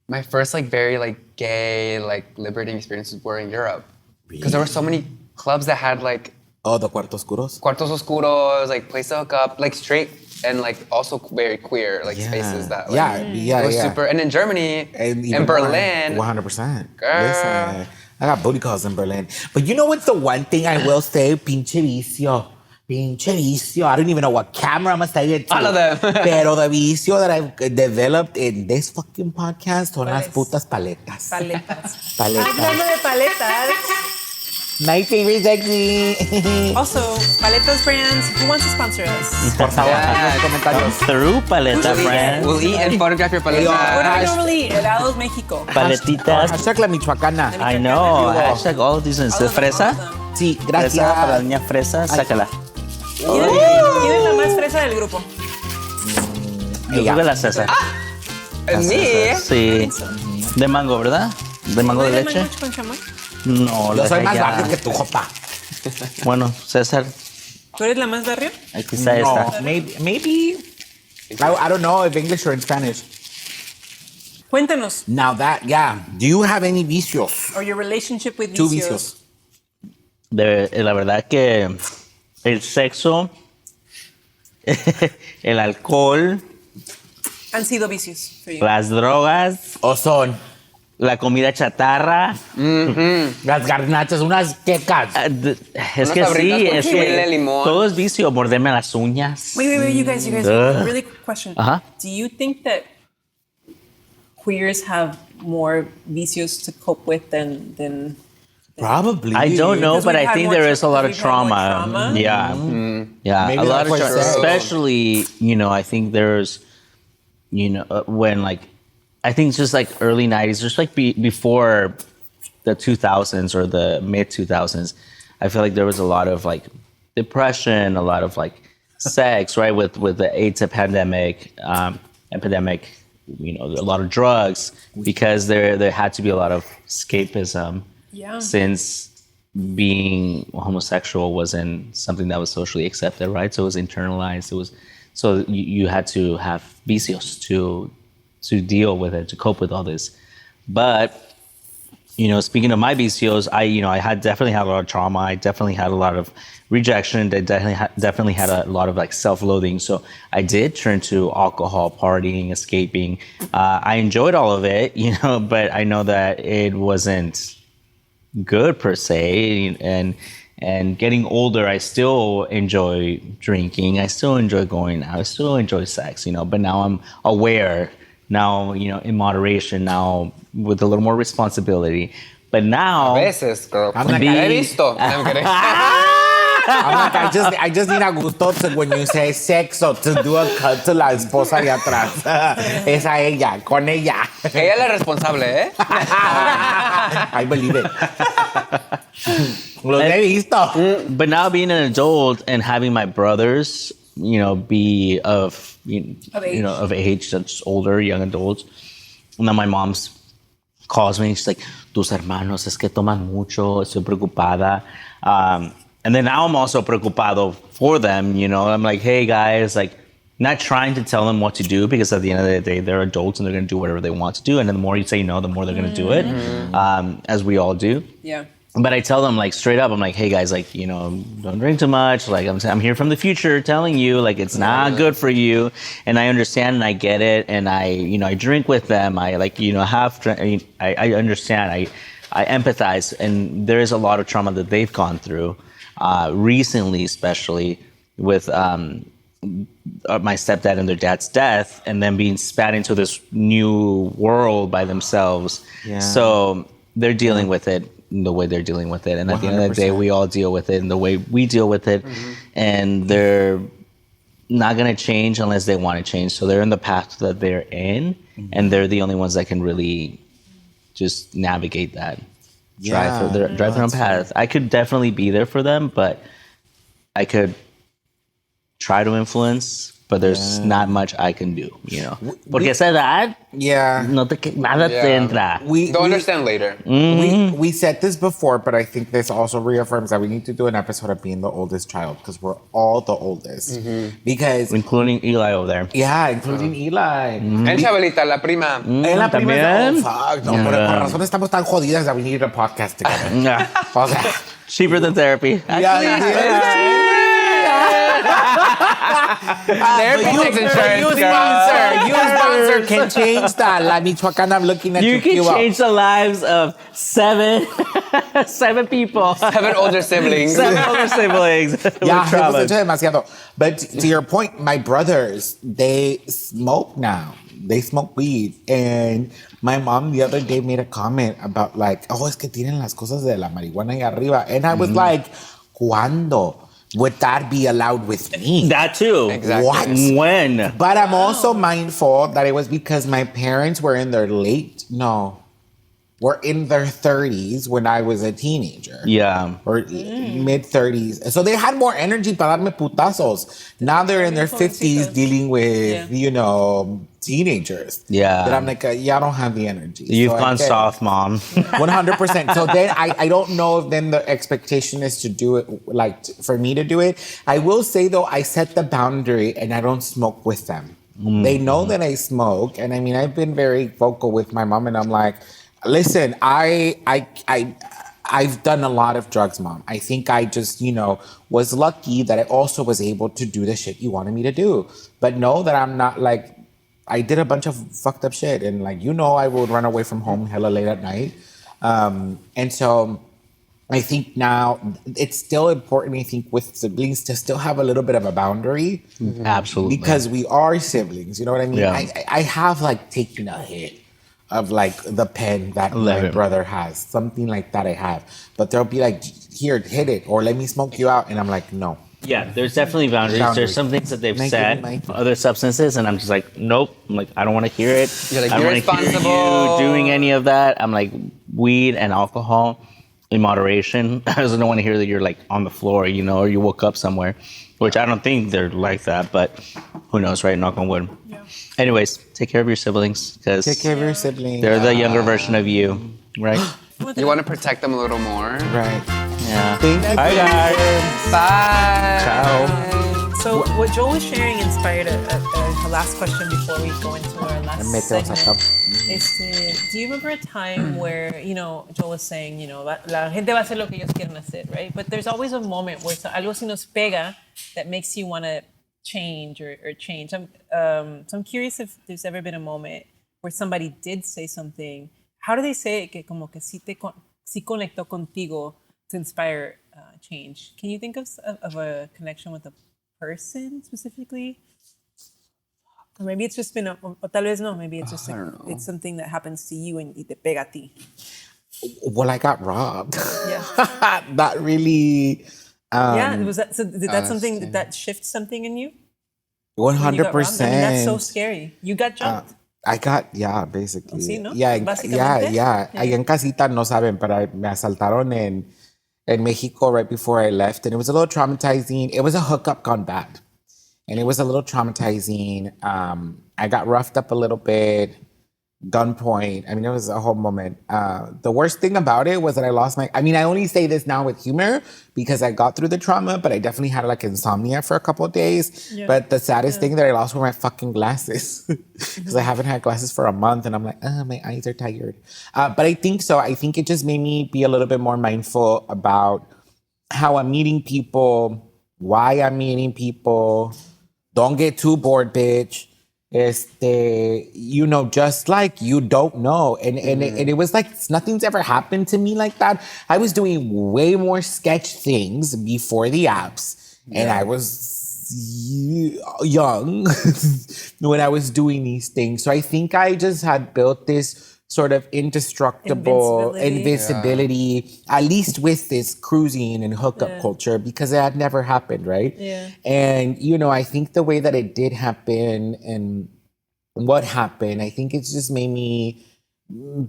my first like very like gay like liberating experiences were in Europe because there were so many clubs that had like the cuartos oscuros, like place to hook up, like straight and like also very queer like spaces that like, it was super. And in Germany and Berlin, 100%. Girl. Listen, I got booty calls in Berlin. But you know what's the one thing I will say? Pinche vicio. I don't even know what camera I'm going to say it to. All of them. Pero the vicio that I've developed in this fucking podcast son las putas paletas. Paletas. Hablando de paletas. My favorite sexy. Also, Paletas brands, who wants to sponsor us? Por favor, Come through, Paleta brands. We'll eat and photograph your paleta. What do we normally eat? Helados México. Paletitas. Hashtag la michoacana. I know. Hashtag all of these. ¿Es fresa? Sí, gracias. Fresa para la niña fresa, sácala. ¿Quién es la más fresa del grupo? Yo creo que la Cesar. La ¿En mí? Cesar, sí. De mango, ¿verdad? ¿De mango de leche? ¿Mango con chamoy? No, Yo la soy más ya. barrio que tú, jopa. Bueno, César, ¿Tú eres la más barrio? aquí está No, esta. maybe. I don't know if English or in Spanish. Cuéntanos. Now that, yeah. Do you have any vicios? Or your relationship with Two vicios. vicios. La verdad que el sexo, el alcohol, Han sido vicios for you. las drogas, O son la comida chatarra. las garnachas, unas quecas. Es Unas que sabritas sí, con es chile, que limón. todo es vicio, morderme las uñas. Wait, you guys. Ugh. Really quick question. Uh-huh. Do you think that queers have more vicios to cope with than Probably. I don't know, Because but we've I had think more there is a lot of we've had more trauma. trauma. Yeah. Yeah. Maybe a lot that's of what trauma. it says. Especially, I think there's, when I think it's just like early 90s, just like before the 2000s or the mid 2000s, I feel like there was a lot of like depression, a lot of like sex, right? With the AIDS epidemic, a lot of drugs, because there had to be a lot of escapism. Yeah. Since being homosexual wasn't something that was socially accepted, right? So it was internalized. So you had to have vicios to deal with it, to cope with all this. But speaking of my vicios, I had definitely had a lot of trauma. I definitely had a lot of rejection. I definitely had a lot of like self-loathing. So I did turn to alcohol, partying, escaping. I enjoyed all of it, but I know that it wasn't good per se. And getting older, I still enjoy drinking. I still enjoy going out. I still enjoy sex, but now I'm aware. Now, in moderation, now with a little more responsibility. But now... A veces, girl. I'm like, He visto. I'm kidding. I'm like, I just need a gustote when you say sexo to do a cut to la esposa de atrás. Es a ella, con ella. Ella es la responsable, ¿eh? I believe it. Los he visto. But now being an adult and having my brothers, be of age, that's older, young adults. And then my mom's calls me and she's like, tus hermanos, es que toman mucho, estoy preocupada. And then now I'm also preocupado for them, I'm like, hey guys, like, not trying to tell them what to do, because at the end of the day, they're adults and they're going to do whatever they want to do. And then the more you say no, the more they're going to do it, as we all do. Yeah. But I tell them like straight up, I'm like, hey guys, like, don't drink too much. Like I'm here from the future telling you, like, it's not good for you. And I understand and I get it. And I drink with them. I like, I understand. I empathize. And there is a lot of trauma that they've gone through, recently, especially with my stepdad and their dad's death, and then being spat into this new world by themselves. Yeah. So they're dealing with it the way they're dealing with it. And at the end of the day, 100%. we all deal with it in the way we deal with it. And they're not going to change unless they want to change. So they're in the path that they're in, and they're the only ones that can really just navigate that. Drive their own path. I could definitely be there for them, but I could try to influence, but there's not much I can do, Porque esa edad, nada te entra. Don't understand later. We said this before, but I think this also reaffirms that we need to do an episode of being the oldest child, because we're all the oldest. Because Including Eli over there. yeah, including Eli. En Chabelita, la prima. En la prima también. fuck, no, pero por razón estamos tan jodidas that we need a podcast together. Yeah. O sea, Cheaper than therapy. Therapy takes insurance, you sponsor can change that. La Michoacana, I'm looking at You can QR. change the lives of seven people. 7 older siblings. 7 older siblings. Yeah, with trauma. hemos hecho demasiado. But to your point, my brothers, they smoke now. They smoke weed. And my mom the other day made a comment about like, oh, es que tienen las cosas de la marihuana ahí arriba. And I was like, ¿cuándo would that be allowed with me? That too. Exactly. What? When? But I'm also mindful that it was because my parents were in their were in their 30s when I was a teenager. Yeah. Or mid 30s. So they had more energy para darme putazos. Now they're in their 50s dealing with, you know, teenagers. Yeah. That I'm like, yeah, I don't have the energy. You've gone soft, mom. 100%. So then I don't know if then the expectation is to do it, like for me to do it. I will say though, I set the boundary and I don't smoke with them. They know that I smoke. And I mean, I've been very vocal with my mom and I'm like, listen, I've done a lot of drugs, Mom. I think I just, you know, was lucky that I also was able to do the shit you wanted me to do. But know that I'm not like, I did a bunch of fucked up shit. And like, you know, I would run away from home hella late at night. And so I think now it's still important, I think, with siblings to still have a little bit of a boundary. Absolutely. Because we are siblings, you know what I mean? Yeah. I have like taken a hit of like the pen that my brother has, something like that I have. But they'll be like, here, hit it, or let me smoke you out. And I'm like, no. Yeah, there's definitely boundaries. There's some things that they've said, other substances, and I'm just like, nope. I'm like, I don't want to hear it. You're like, I don't you're want to hear responsible. you doing any of that. I'm like, weed and alcohol in moderation. I just don't want to hear that you're like on the floor, you know, or you woke up somewhere, which I don't think they're like that, but who knows, right? Knock on wood. Yeah. Anyways, take care of your siblings because Take care of your siblings. they're the younger version of you, right? You want to protect them a little more. Right. Yeah. Thank you. Bye, guys. Bye. Ciao. So what Joel was sharing inspired a last question before we go into our last Mete, segment. Saca. Do you remember a time where, you know, Joel was saying, you know, la gente va a hacer lo que ellos quieren hacer, right? But there's always a moment where algo así nos pega that makes you want to change or change. So I'm curious if there's ever been a moment where somebody did say something. How do they say it? Que como que sí conectó contigo to inspire change. Can you think of a connection with a person specifically? Or maybe it's just been, o tal vez no, maybe it's just it's something that happens to you and te pega a ti. Well, I got robbed. Yeah. That really... yeah, was that, so did that something, did that shift something in you? 100%. I mean, that's so scary. You got jumped. I got, basically. Sí, ¿no? Yeah, Básicamente. yeah. Allá en casita no saben, pero me asaltaron in Mexico right before I left. And it was a little traumatizing. It was a hookup gone bad. And it was a little traumatizing. I got roughed up a little bit, gunpoint. I mean, it was a whole moment. The worst thing about it was that I lost I only say this now with humor because I got through the trauma, but I definitely had like insomnia for a couple of days. Yeah. But the saddest thing that I lost were my fucking glasses because I haven't had glasses for a month and I'm like, my eyes are tired. But I think so. I think it just made me be a little bit more mindful about how I'm meeting people, why I'm meeting people. Don't get too bored, bitch. You know, just like you don't know. And it was like, nothing's ever happened to me like that. I was doing way more sketch things before the apps. Yeah. And I was young when I was doing these things. So I think I just had built this sort of indestructible invincibility, at least with this cruising and hookup culture, because it had never happened, right? Yeah. And, you know, I think the way that it did happen and what happened, I think it's just made me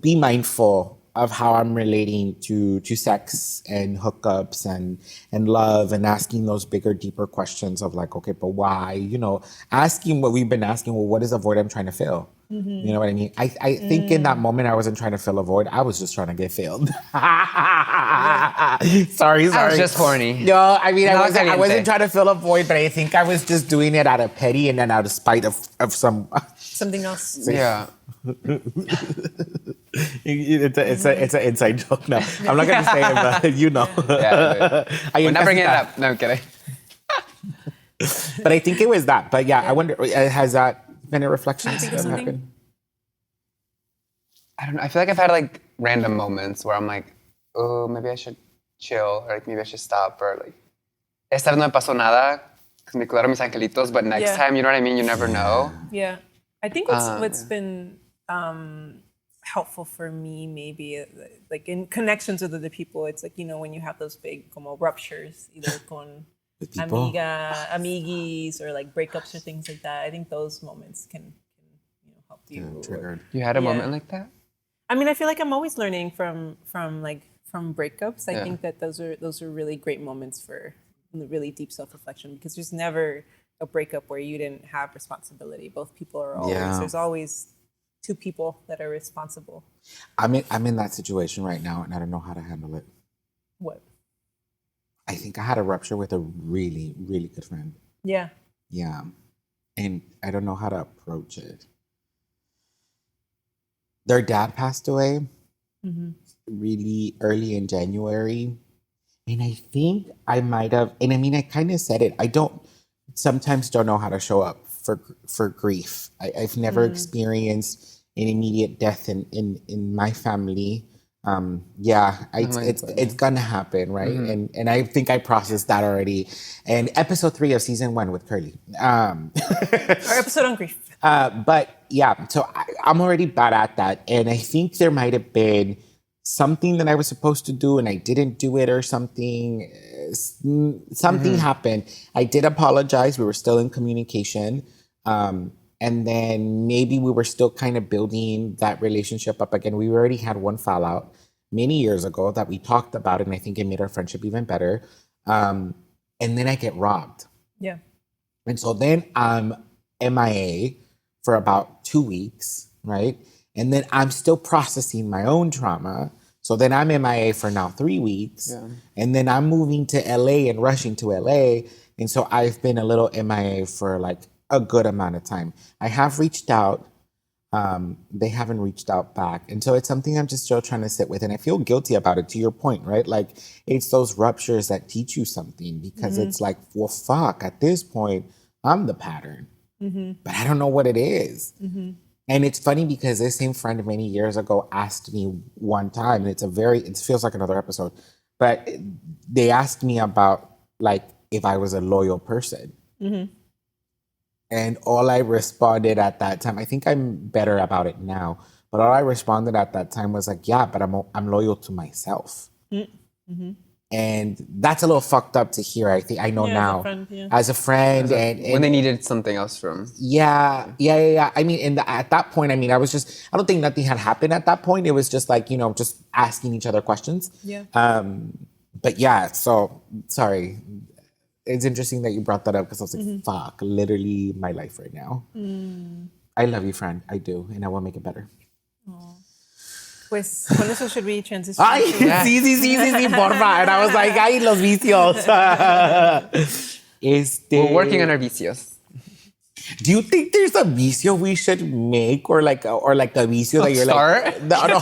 be mindful of how I'm relating to sex and hookups and love and asking those bigger, deeper questions of like, okay, but why? You know, asking what we've been asking, well, what is a void I'm trying to fill? Mm-hmm. You know what I mean? I think in that moment I wasn't trying to fill a void. I was just trying to get filled. Sorry. I was just horny. No, I mean, I wasn't trying to fill a void, but I think I was just doing it out of petty and then out of spite of something else. Yeah. It's an inside joke now. I'm not going to say it, but you know. Yeah, we're not bringing it up. No, I'm kidding. But I think it was that. But yeah, I wonder, has that been a reflection? I don't know. I feel like I've had like random moments where I'm like, oh, maybe I should chill, or like maybe I should stop, or like, esta vez no me pasó nada, because me cuidaron mis angelitos, but next time, you know what I mean? You never know. Yeah. I think what's been helpful for me, maybe, like in connections with other people, it's like, you know, when you have those big como ruptures, either con amiguis, or like breakups or things like that. I think those moments can you know, help you. Triggered. You had a moment like that? I mean, I feel like I'm always learning from breakups. I think that those are really great moments for really deep self-reflection, because there's never a breakup where you didn't have responsibility. Both people are always, there's always two people that are responsible. I'm in that situation right now, and I don't know how to handle it. What? I think I had a rupture with a really, really good friend. Yeah. Yeah. And I don't know how to approach it. Their dad passed away really early in January. And I think I might have, and I mean, I kind of said it. I sometimes don't know how to show up for grief. I've never experienced an immediate death in my family. It's gonna happen, right? And I think I processed that already. And episode 3 of season 1 with Curly. Our episode on grief. But yeah, so I'm already bad at that. And I think there might have been something that I was supposed to do and I didn't do it, or something. Something happened. I did apologize. We were still in communication. And then maybe we were still kind of building that relationship up again. We already had one fallout many years ago that we talked about, and I think it made our friendship even better. And then I get robbed. Yeah. And so then I'm MIA for about 2 weeks, right? And then I'm still processing my own trauma. So then I'm MIA for now 3 weeks. Yeah. And then I'm moving to LA and rushing to LA. And so I've been a little MIA for like a good amount of time. I have reached out. They haven't reached out back. And so it's something I'm just still trying to sit with. And I feel guilty about it, to your point, right? Like, it's those ruptures that teach you something, because it's like, well, fuck, at this point, I'm the pattern. But I don't know what it is. And it's funny because this same friend many years ago asked me one time, and it feels like another episode, but they asked me about like if I was a loyal person. And all I responded at that time, I think I'm better about it now, but all I responded at that time was like, yeah, but I'm loyal to myself. And that's a little fucked up to hear. I know now as a friend, and when they needed something else from. Yeah. I mean, at that point, I mean, I don't think nothing had happened at that point. It was just like, just asking each other questions. Yeah. But yeah, so sorry. It's interesting that you brought that up, because I was like, fuck, literally my life right now. I love you, friend. I do. And I will make it better. Aww. Pues, con eso should we transition? Ay, sí, porfa. And I was like, ay, los vicios. We're working on our vicios. Do you think there's a vicio we should make, or like a vicio that you're start? Like, no.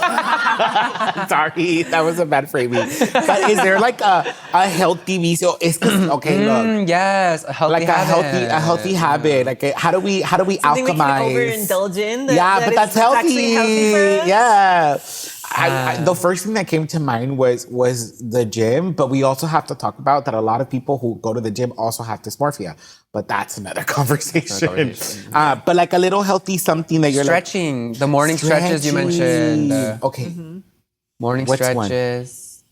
Sorry, that was a bad framing. But is there like a healthy vicio? Okay, look. Yes, a healthy like habit. a healthy habit. Like, how do we Something alchemize? We can overindulge in. But that's healthy. For us? Yeah. The first thing that came to mind was the gym, but we also have to talk about that a lot of people who go to the gym also have dysmorphia, but that's another conversation. But like a little healthy something that you're stretching, like, the morning stretches you mentioned. Okay. Morning stretches.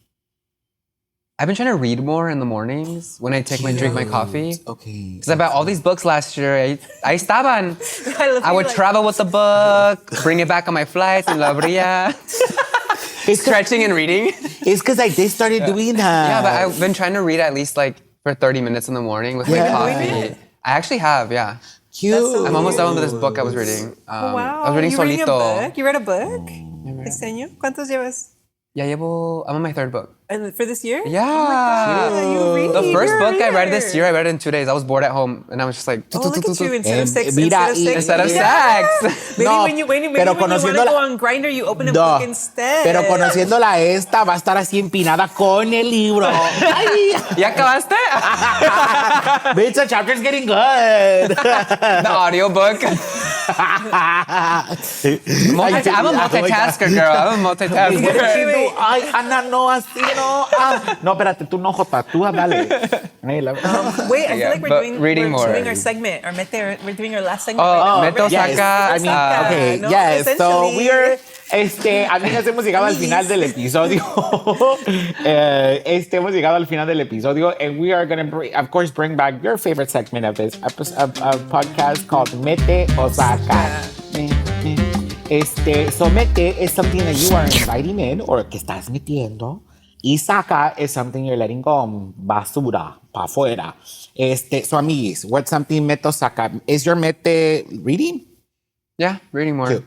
I've been trying to read more in the mornings when I drink my coffee. Okay. Because I bought all these books last year. I estaban. I would travel with the book, bring it back on my flights, and la abría. Stretching and reading. It's because I did started doing that. Yeah, but I've been trying to read at least like for 30 minutes in the morning with my coffee. I actually have, yeah. Cute. So I'm almost done with this book I was reading. Wow. I was reading Reading solito. a book? You read a book? ¿Este año? ¿Cuántos llevas? I'm on my 3rd book. And for this year? Yeah. You read. The first book I read this year, I read it in 2 days. I was bored at home, and I was just like... Look at you, instead of sex. Instead of sex. Maybe when you want to go on Grindr, you open a book instead. Pero conociéndola esta, va a estar así empinada con el libro. Ay. ¿Ya acabaste? Bitch, the chapter's getting good. The audiobook. I'm a multitasker, girl. I'm a multitasker. Ay, Ana, no, así no. No, espérate, tú no, Jota. Tú dale. Wait, I feel like we're doing our segment. We're doing our last segment. Mete, Saca. Okay, no? Yes. So we're... amigas, hemos llegado al final del episodio. Hemos llegado al final del episodio, and we are going to, of course, bring back your favorite segment of this podcast called Mete o Saca. So Mete is something that you are inviting in or que estás metiendo. Y Saca is something you're letting go, basura, pa' afuera. So amiguis, what's something Mete Saca? Is your Mete reading? Yeah, reading more. Cute.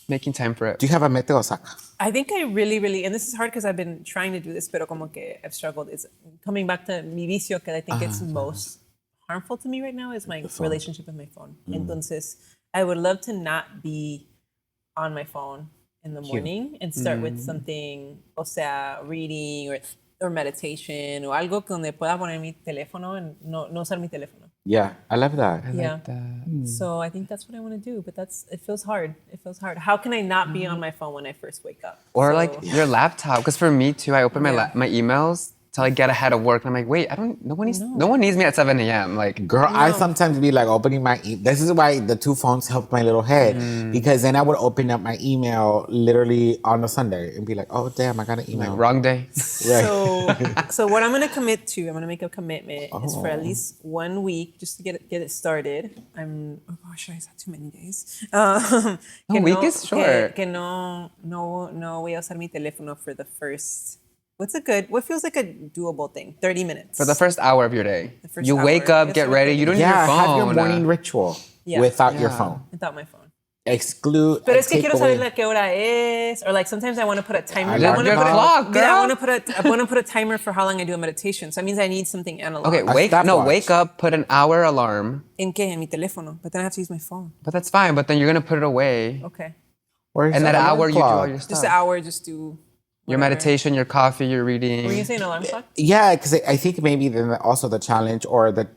Making time for it. Do you have a Mete o Saca? I think I really, and this is hard because I've been trying to do this, pero como que I've struggled. It's coming back to mi vicio, que I think it's most harmful to me right now is my relationship with my phone. Entonces, I would love to not be on my phone in the morning and start with something, o sea, reading or meditation o algo donde pueda poner mi teléfono and no usar mi teléfono. Yeah, I love that. I like that. So I think that's what I want to do, but it feels hard. It feels hard. How can I not be on my phone when I first wake up? Or like your laptop, because for me too, I open my emails till I get ahead of work. And I'm like, wait, no one needs me at 7 a.m. Like, girl, I sometimes be like opening this is why the two phones helped my little head, because then I would open up my email literally on a Sunday and be like, oh damn, I got an email. Like, wrong day. Right. So what I'm going to commit to, I'm going to make a commitment is for at least 1 week just to get it started. Oh gosh, I said too many days. A week is short. Que no voy a usar mi teléfono for the first. What feels like a doable thing? 30 minutes. For the first hour of your day. You wake up, get ready. You don't need your phone. Have your morning ritual without your phone. Without my phone. Exclude. Pero es que quiero saber qué hora es, or like sometimes I want to put a timer. I want to put a timer for how long I do a meditation. So that means I need something analog. Okay, wake up, put an hour alarm. ¿En qué? En mi teléfono. But then I have to use my phone. But that's fine. But then you're gonna put it away. Okay. And that hour you do all your stuff. Just an hour, just do. Your meditation, your coffee, your reading. Were you saying alarm clock? Yeah, because I think maybe then also the challenge or the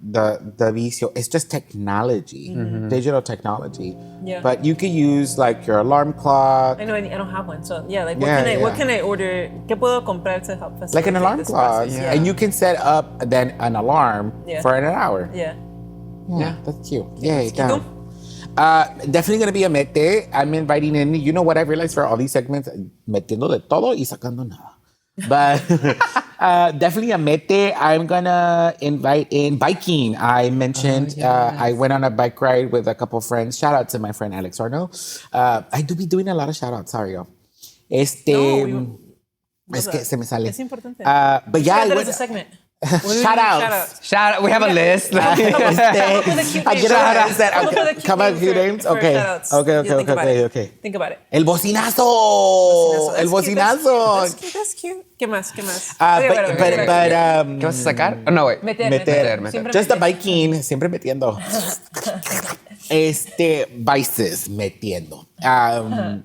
vicio is just technology, digital technology. Yeah. But you could use like your alarm clock. I know I don't have one, so yeah. Like what can I order? ¿Qué puedo comprar to help facilitate like an alarm this clock, process? Yeah. and you can set up then an alarm for an hour. Yeah. Yeah, that's cute. Yeah, down. Definitely gonna be a Mete. I'm inviting in. You know what I realized for all these segments, metiendo de todo y sacando nada. But definitely a Mete. I'm gonna invite in biking. I mentioned I went on a bike ride with a couple friends. Shout out to my friend Alex Arno. I do be doing a lot of shout outs. Sorry, y'all. Es que se me sale. Es importante. But yeah, that is a segment. Shout out. We have a list. Come on, cute names. Okay. Think about it. El bocinazo. El bocinazo. That's cute. ¿Qué más? ¿Qué vas a sacar? Oh, no, wait. Meter. Just the biking, siempre metiendo. Vices, metiendo.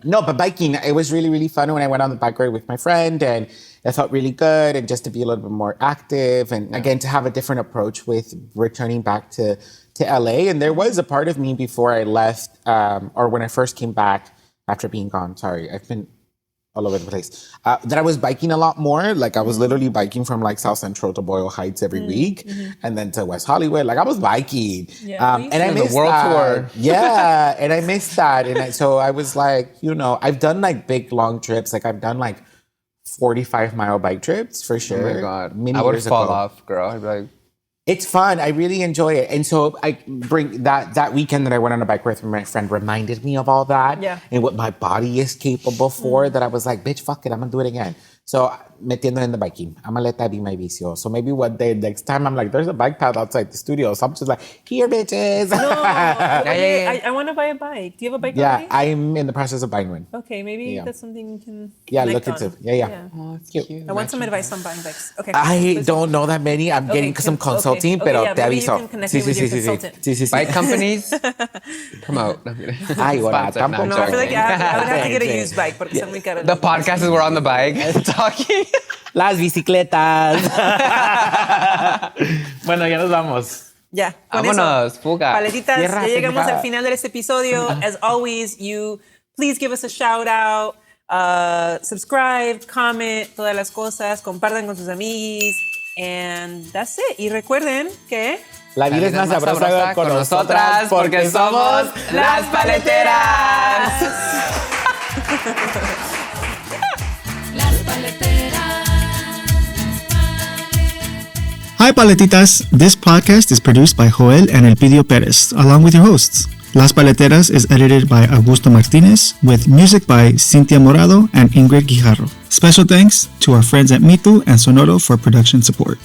No, but biking, it was really, really fun when I went on the bike ride with my friend, and it felt really good, and just to be a little bit more active, and again, to have a different approach with returning back to LA. And there was a part of me before I left, or when I first came back after being gone, sorry, I've been all over the place, that I was biking a lot more. Like I was literally biking from like South Central to Boyle Heights every week, and then to West Hollywood. Like I was biking, and I missed the world tour. Yeah, and I missed that, and so I was like, I've done like big long trips. Like I've done like 45-mile bike trips for sure. Oh my God, many I would years fall ago. off, girl. I'd be like. It's fun. I really enjoy it. And so I bring that weekend that I went on a bike ride with my friend reminded me of all that and what my body is capable for, that I was like, bitch, fuck it. I'm going to do it again. So metiendo in the biking. I'm going to let that be my vicio. So maybe one day, next time, I'm like, there's a bike path outside the studio. So I'm just like, here, bitches. No, I want to buy a bike. Do you have a bike already? Yeah, I'm in the process of buying one. Okay, maybe that's something we can look into. Yeah. Oh, it's cute. I want some advice on buying bikes. Okay. I don't know that many. I'm getting some consulting, pero te aviso. Sí. Bike companies, promote. Ay, hola, tampoco. No, I feel like I would have to get a used bike porque son muy caros. The podcast is we're on the bike talking. Las bicicletas. Bueno, ya nos vamos. Ya, vámonos, fuga. Paletitas, ya llegamos al final de este episodio. As always, please give us a shout out, subscribe, comment, todas las cosas, compartan con sus amigos, and that's it. Y recuerden que la vida es más sabrosa con nosotras porque somos Las Paleteras. Las Paleteras. Hi, Paletitas. This podcast is produced by Joel and Elpidio Perez, along with your hosts, Las Paleteras is edited by Augusto Martinez with music by Cintia Morado and Ingrid Guijarro. Special thanks to our friends at Mitu and Sonoro for production support.